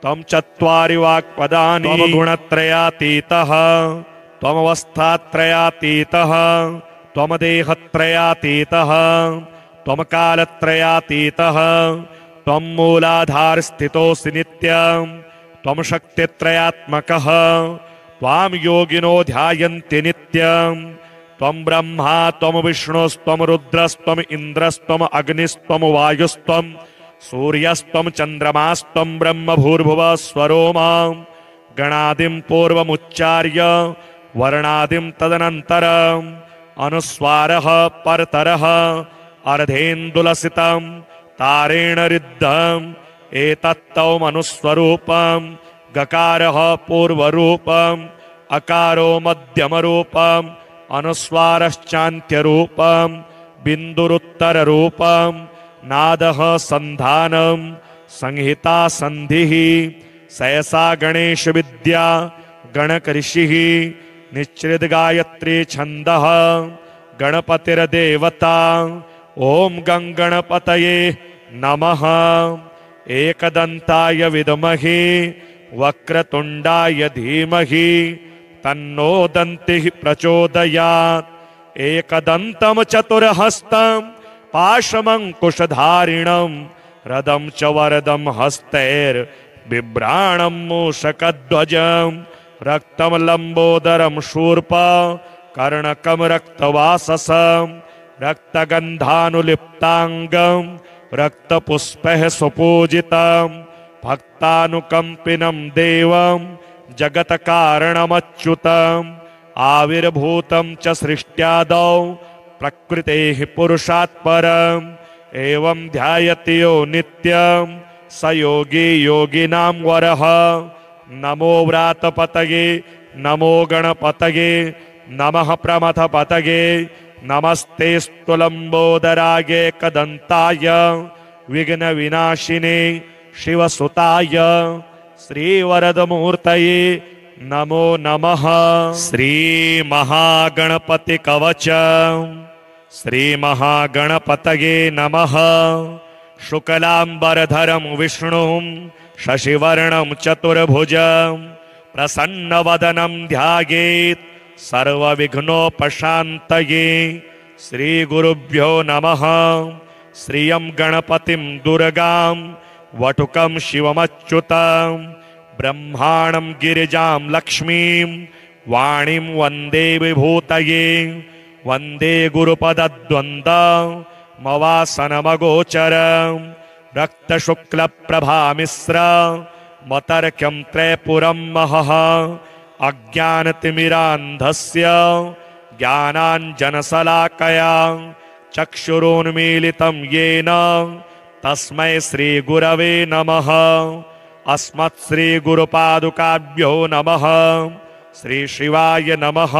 त्वं चत्वारि वाक्पदानि त्वं गुणत्रयातीतः त्वमवस्थात्रयातीतः त्वं देहत्रयातीतः त्वं कालत्रयातीतः त्वं मूलाधारस्थितोऽसि नित्यं त्वं शक्तित्रयात्मकः त्वां योगिनो ध्यायन्ति नित्यं त्वं ब्रह्मा त्वं विष्णुस्त्वं रुद्रस्त्वं इन्द्रस्त्वं अग्निस्त्वं वायुस्त्वं सूर्यस्त्वं चन्द्रमास्त्वं ब्रह्म भूर्भुवः स्वरो मां गणादिं पूर्वमुच्चार्य वर्णादिं तदनन्तरम् अनुस्वारः परतरः अर्धेन्दुलसितं तारेण रिद्धम् एतत्तौमनुस्वरूपं गकारः पूर्वरूपम् अकारो मध्यमरूपम् अनुस्वारश्चान्त्यरूपम् बिन्दुरुत्तररूपम् नादः सन्धानं संहिता सन्धिः सहसा गणेश विद्या गणकऋषिः निश्चिद्गायत्री छन्दः गणपतिर्देवता ॐ गणपतये नमः। एकदन्ताय विद्महे वक्रतुण्डाय धीमहि तन्नो दन्तिः प्रचोदयात्। एकदन्तं चतुर्हस्तं पाशमङ्कुशधारिणं रदं च वरदं हस्तैर् बिभ्राणं मूषकध्वजं रक्तं लम्बोदरं शूर्प कर्णकं रक्तवाससं रक्तगन्धानुलिप्ताङ्गं रक्तपुष्पैः सुपूजितं भक्तानुकम्पिनं देवं जगत्कारणमच्युतम् आविर्भूतं च सृष्ट्यादौ प्रकृतेः पुरुषात् परम् एवं ध्यायति यो नित्यं स योगी योगिनां वरः। नमो व्रातपतये नमो गणपतये नमः प्रमथपतये नमस्ते स्तुलम्बोदराय कदन्ताय विघ्नविनाशिने शिवसुताय श्रीवरदमूर्तये नमो नमः। श्रीमहागणपतिकवचम् श्रीमहागणपतये नमः। शुक्लाम्बरधरं विष्णुं शशिवर्णं चतुर्भुजं प्रसन्नवदनं ध्यायेत् सर्वविघ्नोपशान्तये। श्रीगुरुभ्यो नमः। श्रियं गणपतिं दुर्गां वटुकं शिवमच्युतं ब्रह्माणं गिरिजां लक्ष्मीं वाणीं वन्दे विभूतये। वन्दे गुरुपदद्वन्द्वमवासनमगोचरं रक्तशुक्लप्रभामिश्र मतर्क्यं त्रयपुरं महः अज्ञानतिमिरान्धस्य ज्ञानाञ्जनशलाकया चक्षुरुन्मीलितं येन तस्मै श्रीगुरवे नमः। अस्मत्श्रीगुरुपादुकाभ्यो नमः। श्री शिवाय नमः।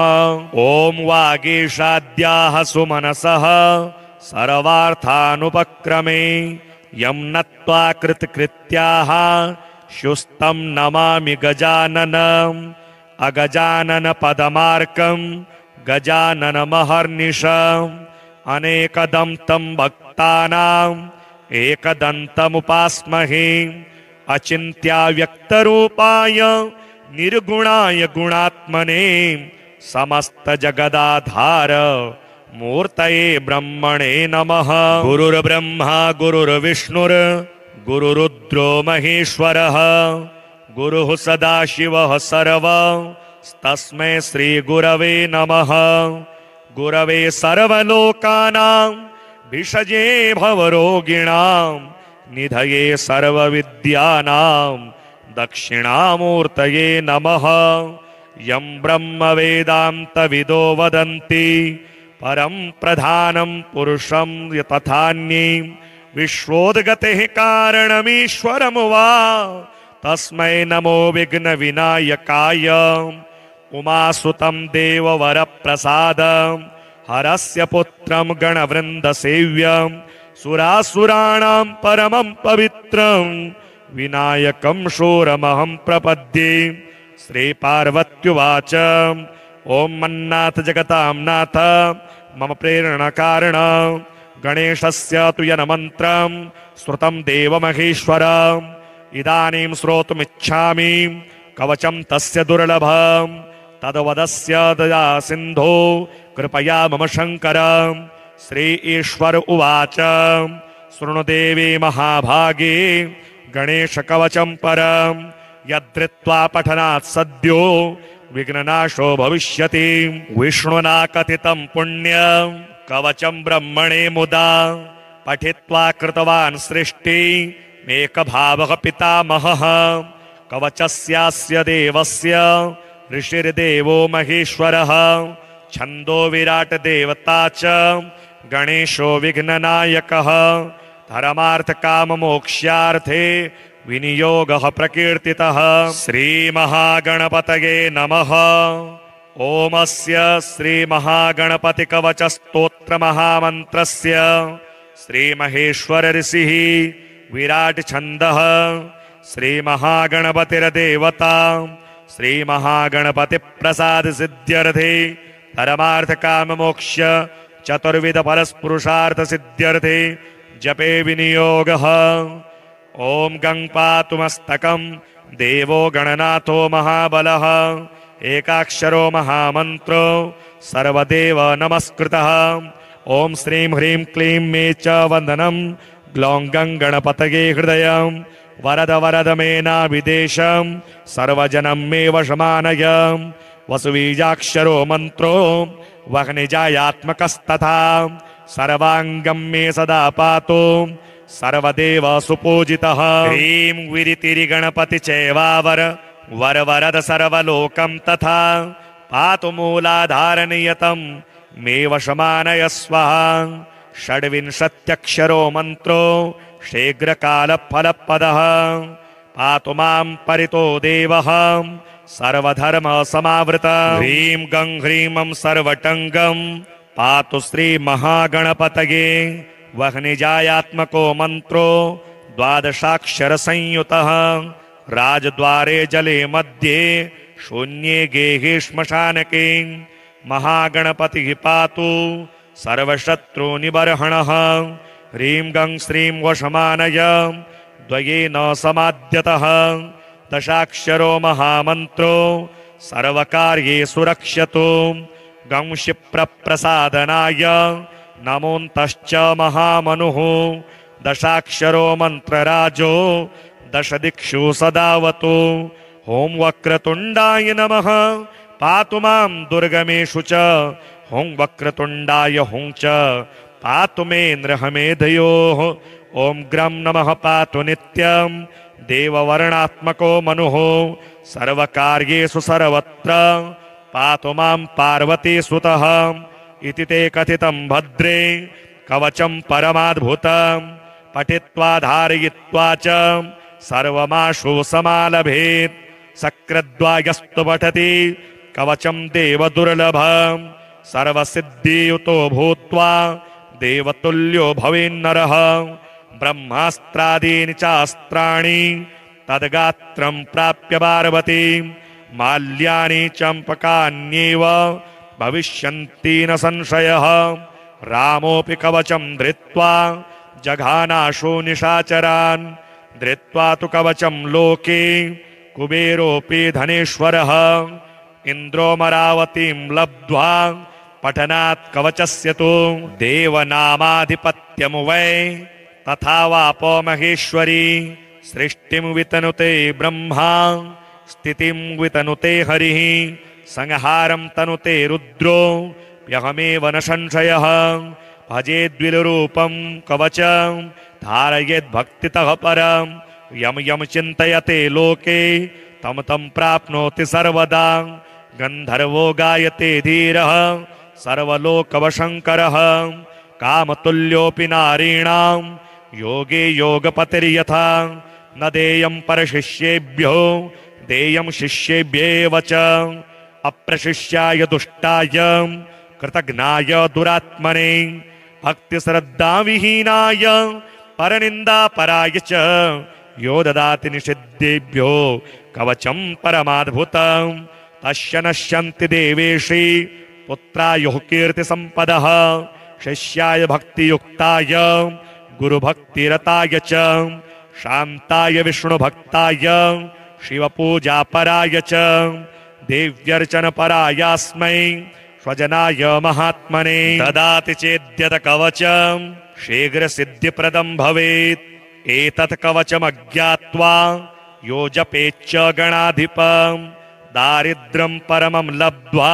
ओम वागीशाद्याः सुमनसः सर्वार्थानुपक्रमे यं नत्वा कृतकृत्याः शुस्तं नमामि गजाननम् अगजानन पदमार्कं गजाननमहर्निशम् अनेकदन्तं भक्तानाम् एकदन्तमुपास्महे अचिन्त्याव्यक्तरूपाय निर्गुणाय गुणात्मने समस्तजगदाधार मूर्तये ब्रह्मणे नमः। गुरुर्ब्रह्मा गुरुर्विष्णुर् गुरुरुद्रो महेश्वरः गुरुः सदाशिवः सर्वस्तस्मै श्रीगुरवे नमः। गुरवे सर्वलोकानां भिषजे भवरोगिणां निधये सर्वविद्यानां दक्षिणामूर्तये नमः। यं ब्रह्मवेदान्तविदो वदन्ति परं प्रधानं पुरुषं तथान्ये विश्वोद्गतेः कारणमीश्वरं वा तस्मै नमो विघ्नविनायकाय। उमासुतं देववरप्रसादं हरस्य पुत्रं गणवृन्दसेव्यं सुरासुराणां परमं पवित्रं विनायकं शूरमहं प्रपद्ये। श्रीपार्वत्युवाच ओं मन्नाथ जगतां नाथ मम प्रेरणकारण गणेशस्य तु यन्मन्त्रं श्रुतं देवमहेश्वरम् इदानीं श्रोतुमिच्छामि कवचं तस्य दुर्लभं तद्वदस्य दया सिन्धो कृपया मम शङ्कर। श्री ईश्वर उवाच शृणुदेवी महाभागे गणेशकवचं परं यद्धृत्वा पठनात् सद्यो विघ्ननाशो भविष्यति। विष्णुना कथितं पुण्यं कवचं ब्रह्मणे मुदा पठित्वा कृतवान् सृष्टिमेकभावः पितामहः। कवचस्यास्य देवस्य ऋषिर्देवो महेश्वरः छन्दो विराट देवता च गणेशो विघ्ननायकः। धर्मार्थकाममोक्ष्यार्थे विनियोगः प्रकीर्तितः। श्रीमहागणपतये नमः। ओमस्य श्रीमहागणपतिकवचस्तोत्रमहामन्त्रस्य श्रीमहेश्वर ऋषिः विराट छन्दः श्रीमहागणपतिर्देवता श्रीमहागणपतिप्रसाद सिद्ध्यर्थे धर्मार्थकाममोक्ष चतुर्विध फलस्पुरुषार्थ सिद्ध्यर्थे जपे विनियोगः। ओम गं पातु मस्तकं देवो गणनाथो महाबलः एकाक्षरो महामन्त्रो सर्वदेव नमस्कृतः। ओम श्रीं ह्रीं क्लीं मे च वन्दनं ग्लौं गं गणपतये हृदयं वरद वरद मे नाभिदेशं सर्वजनं मे वशमानय वसुबीजाक्षरो मन्त्रो वह्निजायात्मकस्तथा सर्वाङ्गं मे सदा पातु सर्वदेव सुपूजितः ह्रीं विरितिरिगणपति चैवावर वरवरद सर्वलोकं तथा पातु मूलाधारनियतं मे वशमानय स्वाहा षड्विंशत्यक्षरो मन्त्रो शीघ्रकालफलपदः पातु मां परितो देवः सर्वधर्मसमावृतः ह्रीं गं ह्रीमं सर्वटङ्गं पातु श्रीमहागणपतये वह्निजायात्मको मन्त्रो द्वादशाक्षरसंयुतः राजद्वारे जले मध्ये शून्ये गेहे श्मशानके महागणपतिः पातु सर्वशत्रुनिबर्हणः ह्रीं गं श्रीं वशमानय द्वयेन समाद्यतः दशाक्षरो महामन्त्रो सर्वकार्येषु रक्ष्यतु गं क्षिप्रप्रसादनाय नमोऽन्तश्च महामनुः दशाक्षरो मन्त्रराजो दशदिक्षु सदावतु ॐ वक्रतुण्डाय नमः पातु मां दुर्गमेषु च ॐ वक्रतुण्डाय हुं च पातु मे नृहमेधयोः ॐ ग्रं नमः पातु नित्यं देववर्णात्मको मनुः सर्वकार्येषु सर्वत्र पातु मां पार्वतीसुतः इति ते कथितं भद्रे कवचं परमाद्भुतं पठित्वा धारयित्वा च सर्वमाशु समालभेत् सकृद्वायस्तु पठति कवचं देवदुर्लभं सर्वसिद्धियुतो भूत्वा देवतुल्यो भवेन्नरः ब्रह्मास्त्रादीनि चास्त्राणि तद्गात्रं प्राप्य पार्वती माल्यानि चम्पकान्येव भविष्यन्ति न संशयः रामोऽपि कवचं धृत्वा जघानाशु निशाचरान् धृत्वा तु कवचं लोके कुबेरोऽपि धनेश्वरः इन्द्रोमरावतीं लब्ध्वा पठनात् कवचस्य तु देवनामाधिपत्यं वै तथा वापो महेश्वरी सृष्टिं वितनुते ब्रह्मा स्थितिं वितनुते हरिः संहारं तनुते रुद्रो यहमेव न संशयः भजेद्विलरूपं कवचं धारयेद्भक्तितः परं यं यं चिन्तयते लोके तं तं प्राप्नोति सर्वदा गन्धर्वो गायते धीरः सर्वलोकवशङ्करः कामतुल्योऽपि नारीणां योगे योगपतिर्यथा न देयं परशिष्येभ्यो देयं शिष्येभ्येव च अप्रशिष्याय दुष्टाय कृतघ्नाय दुरात्मने भक्तिश्रद्धाविहीनाय परनिन्दापराय च यो ददाति निषिद्धेभ्यो कवचं परमाद्भुतं तस्य नश्यन्ति देवेशि पुत्रायुः कीर्तिसम्पदः शिष्याय भक्तियुक्ताय गुरुभक्तिरताय च शान्ताय विष्णुभक्ताय शिवपूजापराय च देव्यर्चनपरायास्मै स्वजनाय महात्मने ददाति चेद्यत कवचं शीघ्रसिद्धिप्रदं भवेत् एतत् कवचमज्ञात्वा यो जपेच्च गणाधिपं दारिद्र्यं परमं लब्ध्वा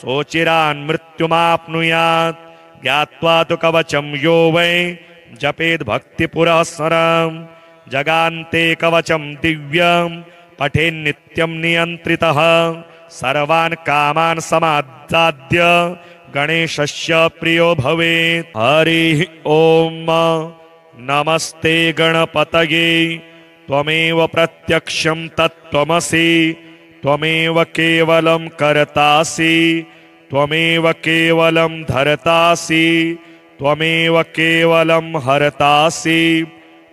सोचिरान् मृत्युमाप्नुयात् ज्ञात्वा तु कवचं यो वै जपेद् भक्तिपुरःसरं जगान्ते कवचं दिव्यं पठेन्नित्यं नियन्त्रितः सर्वान् कामान् समादाद्य गणेशस्य प्रियो भवेत् हरिः ॐ नमस्ते गणपतये त्वमेव प्रत्यक्षं तत्त्वमसि त्वमेव केवलं कर्तासि त्वमेव केवलं धर्तासि त्वमेव केवलं हर्तासि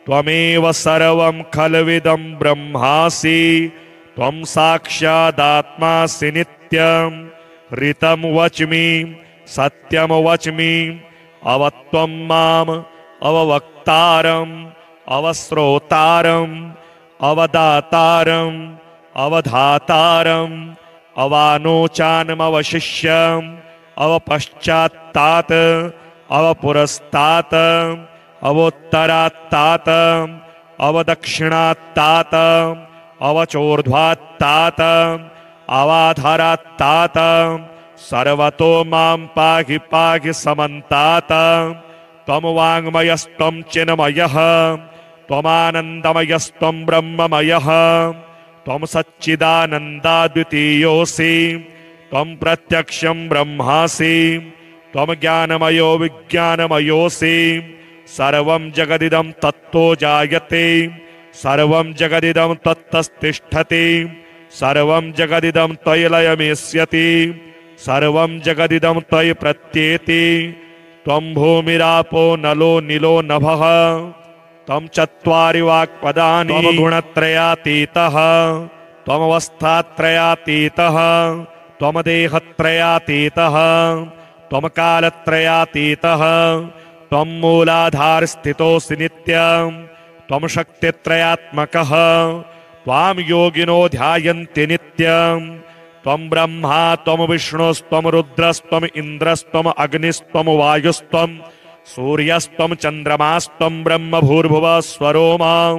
त्वमेव सर्वं खल्विदं ब्रह्मासि त्वं साक्षादात्मासि नित्यं ऋतं वच्मि सत्यं वच्मि अवत्वं माम् अववक्तारम् अवश्रोतारम् अवदातारम् अवधातारम् अवानोचानमवशिष्यम् अवपश्चात्तात् अवपुरस्तात् अवोत्तरात्तात् अवदक्षिणात्तात अवचोर्ध्वात्तात अवाधारात्तात सर्वतो मां पाहि पाहि समन्तात त्वं वाङ्मयस्त्वं चिन्मयः त्वमानन्दमयस्त्वं ब्रह्ममयः त्वं सच्चिदानन्दाद्वितीयोऽसि त्वं प्रत्यक्षं ब्रह्मासि त्वं ज्ञानमयो विज्ञानमयोऽसि सर्वं जगदिदं तत्तो जायते सर्वं जगदिदं तत्तस्तिष्ठति सर्वं जगदिदं त्वयि लयमेष्यति सर्वं जगदिदं त्वयि प्रत्येति त्वं भूमिरापो नलो नीलो नभः त्वं चत्वारि वाक्पदानि त्वं गुणत्रयातीतः त्वमवस्थात्रयातीतः त्वं देहत्रयातीतः त्वं कालत्रयातीतः त्वं मूलाधारस्थितोऽसि नित्यं त्वं शक्तित्रयात्मकः त्वां योगिनो ध्यायन्ति नित्यं त्वं ब्रह्मा त्वं विष्णुस्त्वं रुद्रस्त्वं इन्द्रस्त्वं अग्निस्त्वं वायुस्त्वं सूर्यस्त्वं चन्द्रमास्त्वं ब्रह्म भूर्भुवः स्वरोमां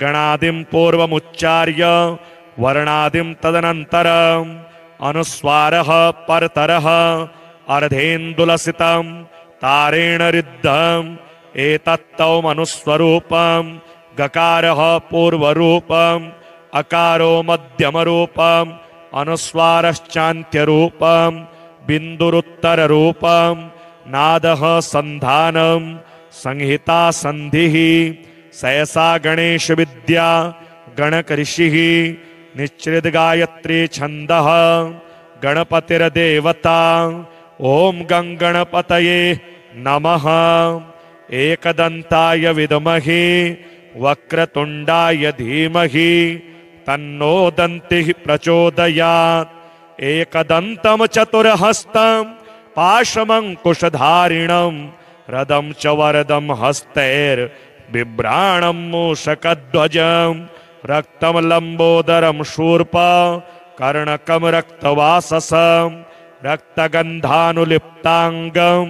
गणादिं पूर्वमुच्चार्य वर्णादिं तदनन्तरम् अनुस्वारः परतरः अर्धेन्दुलसितं तारेण रिद्धम् एतत्तौमनुस्वरूपम् गकारः पूर्वरूपम् अकारो मध्यमरूपम् अनुस्वारश्चान्त्यरूपम् बिन्दुरुत्तररूपम् नादः सन्धानम् संहिता सन्धिः सहसा गणेश विद्या गणकऋषिः निश्चित गायत्री छन्दः गणपतिर्देवता ओम गंगणपतये नमः एकदंताय विद्महे वक्रतुंडाय धीमहि तन्नो दन्तिः प्रचोदयात् एकदन्तं चतुर्हस्तं पाशमंकुशधारिणं रदं च वरदं हस्तैर्बिभ्राणं मूषकध्वजं रक्तं लंबोदरं शूर्पा कर्णकं रक्तवाससं रक्तगन्धानुलिप्तांगं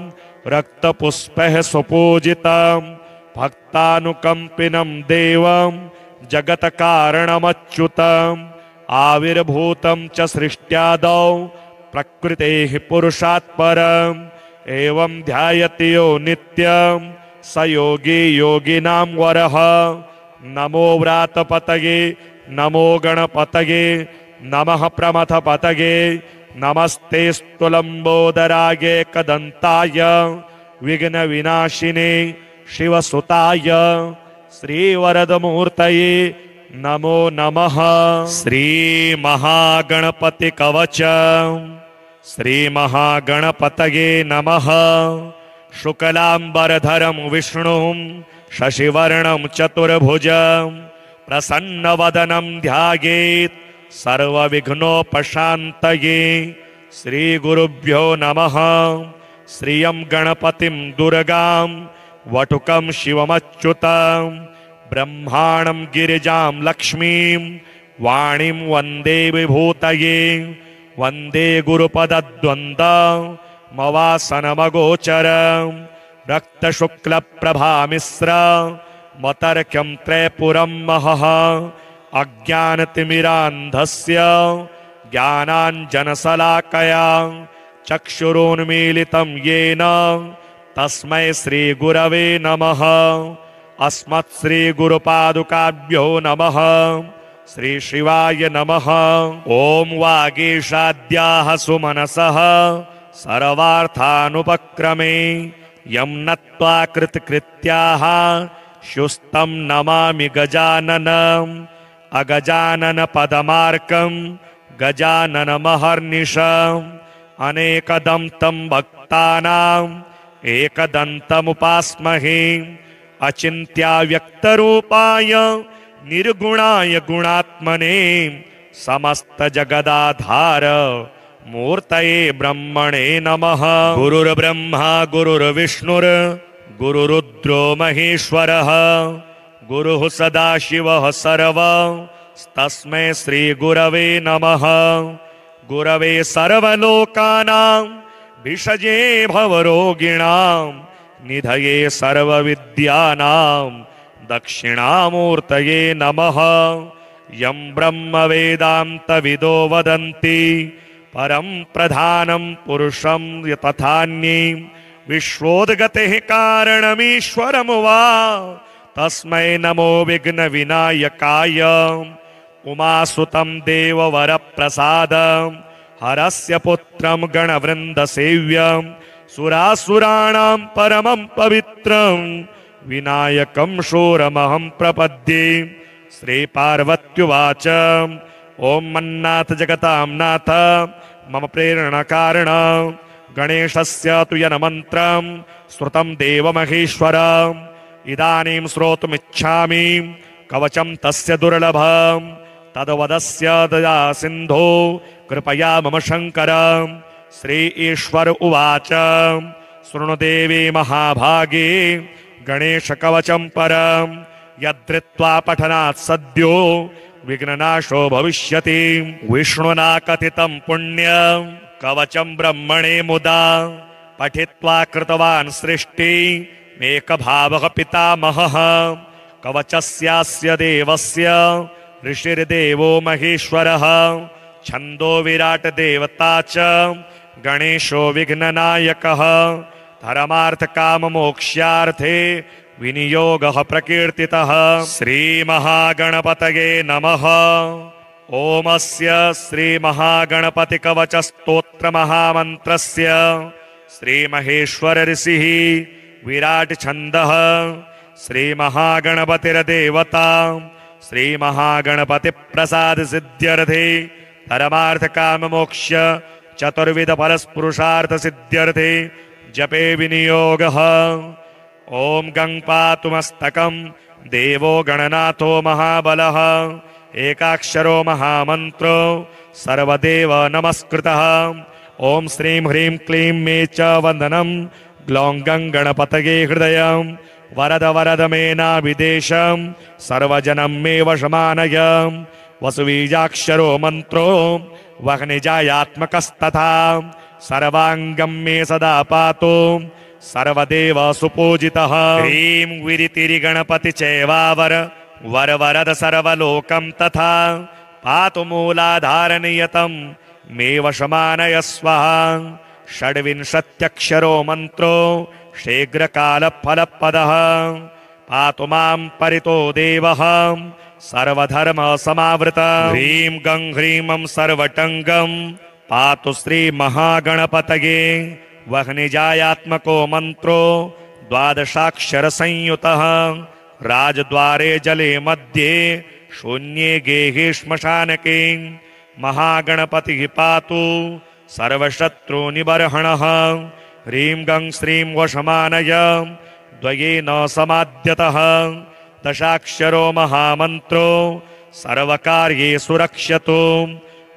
रक्तपुष्पैः सुपूजितं भक्तानुकंपिनं देवं जगत्कारणमच्युतम् आविर्भूतं च सृष्ट्यादौ प्रकृतेः पुरुषात् परम् एवं ध्यायति यो नित्यं स योगी योगिनां वरः नमो व्रातपतये नमो गणपतये नमः प्रमथपतये नमस्ते स्तुलंबोदराय एकदंताय विघ्नविनाशिने शिवसुताय श्रीवरदमूर्तये नमो नमः। श्रीमहागणपतिकवच श्रीमहागणपतये नमः। शुक्लांबरधरं विष्णुं शशिवर्णं चतुर्भुजं प्रसन्नवदनं ध्यायेत् सर्वविघ्नोपशान्तये। श्रीगुरुभ्यो नमः। श्रियं गणपतिं दुर्गां वटुकं शिवमच्युतं ब्रह्माणं गिरिजां लक्ष्मीं वाणीं वन्दे विभूतये। वन्दे गुरुपदद्वन्द्वमवासनमगोचरं रक्तशुक्लप्रभामिश्र मतर्क्यं त्रैपुरं महः अज्ञानतिमिरान्धस्य ज्ञानाञ्जनशलाकया चक्षुरुन्मीलितं येन तस्मै श्रीगुरवे नमः। अस्मत्श्रीगुरुपादुकाभ्यो नमः। श्री शिवाय नमः। ओम वागीशाद्याः सुमनसः सर्वार्थानुपक्रमे यं नत्वा कृतकृत्याः शुस्तं नमामि गजाननम् अगजानन पदमार्कं गजाननमहर्निशम् अनेकदन्तं भक्तानाम् एकदन्तमुपास्महे। अचिन्त्याव्यक्तरूपाय निर्गुणाय गुणात्मने समस्तजगदाधार मूर्तये ब्रह्मणे नमः। गुरुर्ब्रह्मा गुरुर्विष्णुर् गुरुरुद्रो महेश्वरः गुरुः सदाशिवः सर्वस्तस्मै श्रीगुरवे नमः। गुरवे सर्वलोकानां भिषजे भवरोगिणां निधये सर्वविद्यानां दक्षिणामूर्तये नमः। यं ब्रह्म वेदान्तविदो वदन्ति परं प्रधानं पुरुषं तथान्ये विश्वोद्गतेः कारणमीश्वरमुवा तस्मै नमो विघ्नविनायकाय। उमासुतं देववरप्रसादं हरस्य पुत्रं गणवृन्दसेव्यं सुरासुराणां परमं पवित्रं विनायकं शूरमहं प्रपद्ये। श्रीपार्वत्युवाच ॐ मन्नाथ जगतां नाथ मम प्रेरणकारण गणेशस्य तु यन्मन्त्रं श्रुतं देवमहेश्वर। इदानीं श्रोतुमिच्छामि कवचं तस्य दुर्लभं तद्वदस्य दया सिन्धो कृपया मम शङ्कर। श्री ईश्वर उवाच शृणुदेवी महाभागे गणेशकवचं परं यद्धृत्वा पठनात् सद्यो विघ्ननाशो भविष्यति। विष्णुना कथितं पुण्यं कवचं ब्रह्मणे मुदा पठित्वा कृतवान् सृष्टिमेकभावः पितामहः। कवचस्यास्य देवस्य ऋषिर्देवो महेश्वरः छन्दो विराट देवता च गणेशो विघ्ननायकः। धर्मार्थकाममोक्ष्यार्थे विनियोगः प्रकीर्तितः। श्रीमहागणपतये नमः। ओमस्य श्रीमहागणपतिकवचस्तोत्रमहामन्त्रस्य श्रीमहेश्वर ऋषिः विराट छन्दः श्रीमहागणपतिर्देवता श्रीमहागणपतिप्रसाद सिद्ध्यर्थे धर्मार्थकाममोक्ष चतुर्विध फलस्पुरुषार्थ सिद्ध्यर्थे जपे विनियोगः। ॐ गं पातु मस्तकं देवो गणनाथो महाबलः एकाक्षरो महामन्त्रो सर्वदेव नमस्कृतः। ॐ श्रीं ह्रीं क्लीं मे च वन्दनं ग्लौं गं गणपतये हृदयं वरद वरद मे नाभिदेशं सर्वजनं मे वशमानय। वसुबीजाक्षरो मन्त्रो वह्निजायात्मकस्तथा सर्वाङ्गं मे सदा पातु सर्वदेव सुपूजितः। ह्रीं विरितिरिगणपति चैवावर वर वरद सर्वलोकं तथा पातु मूलाधारनियतं मे वशमानय स्वाहा। षड्विंशत्यक्षरो मन्त्रो शीघ्रकालफलपदः पातु मां परितो देवः सर्वधर्मसमावृतः। ह्रीं गं ह्रीं सर्वटङ्गं पातु श्रीमहागणपतये वह्निजायात्मको मन्त्रो द्वादशाक्षरसंयुतः। राजद्वारे जले मध्ये शून्ये गेहे श्मशानके महागणपतिः पातु सर्वशत्रुनिबर्हणः। ह्रीं गं श्रीं वशमानय द्वयेन समाद्यतः। दशाक्षरो महामन्त्रो सर्वकार्येषु रक्ष्यतु।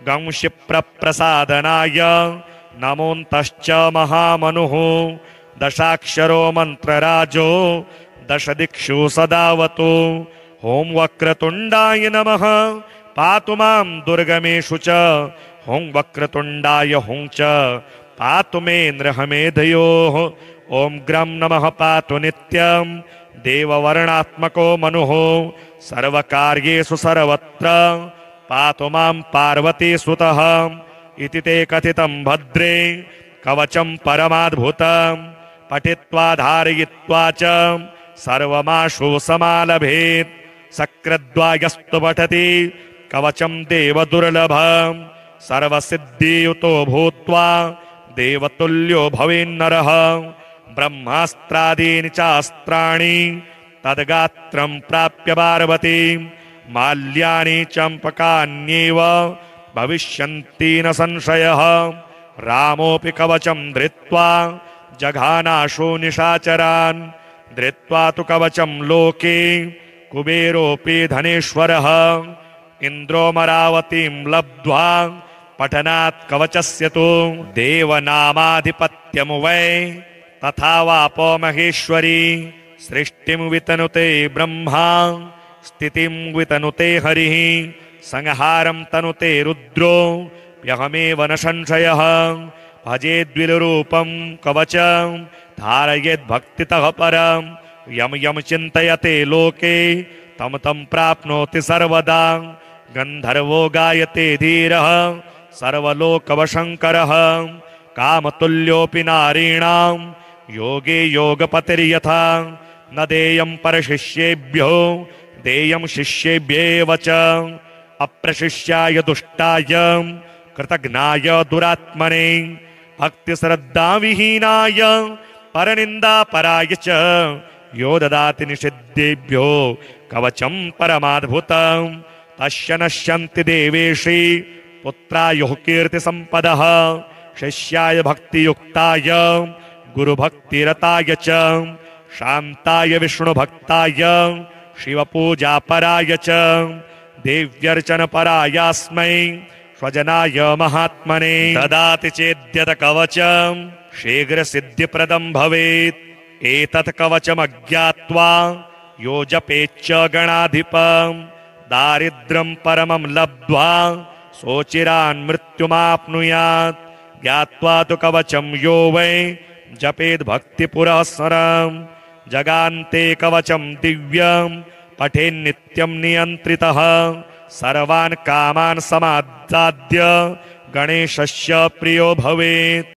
गं क्षिप्रप्रसादनाय नमोऽन्तश्च महामनुः। दशाक्षरो मन्त्रराजो दशदिक्षु सदावतु। ॐ वक्रतुण्डाय नमः पातु मां दुर्गमेषु च। ॐ वक्रतुण्डाय हुं च पातु मे नृहमेधयोः। ॐ ग्रं नमः पातु नित्यं देववर्णात्मको मनुः। सर्वकार्येषु सर्वत्र पातु मां पार्वतीसुतः। इति ते कथितं भद्रे कवचं परमाद्भुतं पठित्वा धारयित्वा च सर्वमाशु समालभेत्। सकृद्वायस्तु पठति कवचं देवदुर्लभं सर्वसिद्धियुतो भूत्वा देवतुल्यो भवेन्नरः। ब्रह्मास्त्रादीनि चास्त्राणि तद्गात्रं प्राप्य पार्वती माल्यानि चम्पकान्येव भविष्यन्ति न संशयः। रामोऽपि कवचं धृत्वा जघानाशु निशाचरान्। धृत्वा तु कवचं लोके कुबेरोऽपि धनेश्वरः। इन्द्रोमरावतीं लब्ध्वा पठनात् कवचस्य तु देवनामाधिपत्यं वै तथा वापो महेश्वरी। सृष्टिं वितनुते ब्रह्मा स्थितिं वितनुते हरिः। संहारं तनुते रुद्रो यहमेव न संशयः। भजेद्विलरूपं कवचं धारयेद्भक्तितः परं यम यम चिन्तयते लोके तम तम प्राप्नोति सर्वदा गंधर्वो गायते धीरः सर्वलोकवशङ्करः कामतुल्योऽपि नारीणां योगे योगपतिर्यथा न देयं परशिष्येभ्यो देयं शिष्येभ्येव च अप्रशिष्याय दुष्टाय कृतघ्नाय दुरात्मने भक्तिश्रद्धाविहीनाय परनिन्दापराय च यो ददाति निषिद्धेभ्यो कवचं परमाद्भुतं तस्य नश्यन्ति देवेशि पुत्रायुः कीर्तिसम्पदः शिष्याय भक्तियुक्ताय गुरुभक्तिरताय च शान्ताय विष्णुभक्ताय शिवपूजापराय च देव्यर्चनपरायास्मै स्वजनाय महात्मने ददाति चेद्यत कवचं शीघ्रसिद्धिप्रदं भवेत् एतत् कवचमज्ञात्वा यो जपेच्च गणाधिपं दारिद्र्यं परमं लब्ध्वा सोचिरान् मृत्युमाप्नुयात् ज्ञात्वा तु कवचं यो वै जपेद् भक्तिपुरःसरं जगान्ते कवचं दिव्यं पठेन्नित्यं नियन्त्रितः सर्वान् कामान् समादाद्य गणेशस्य प्रियो भवेत्।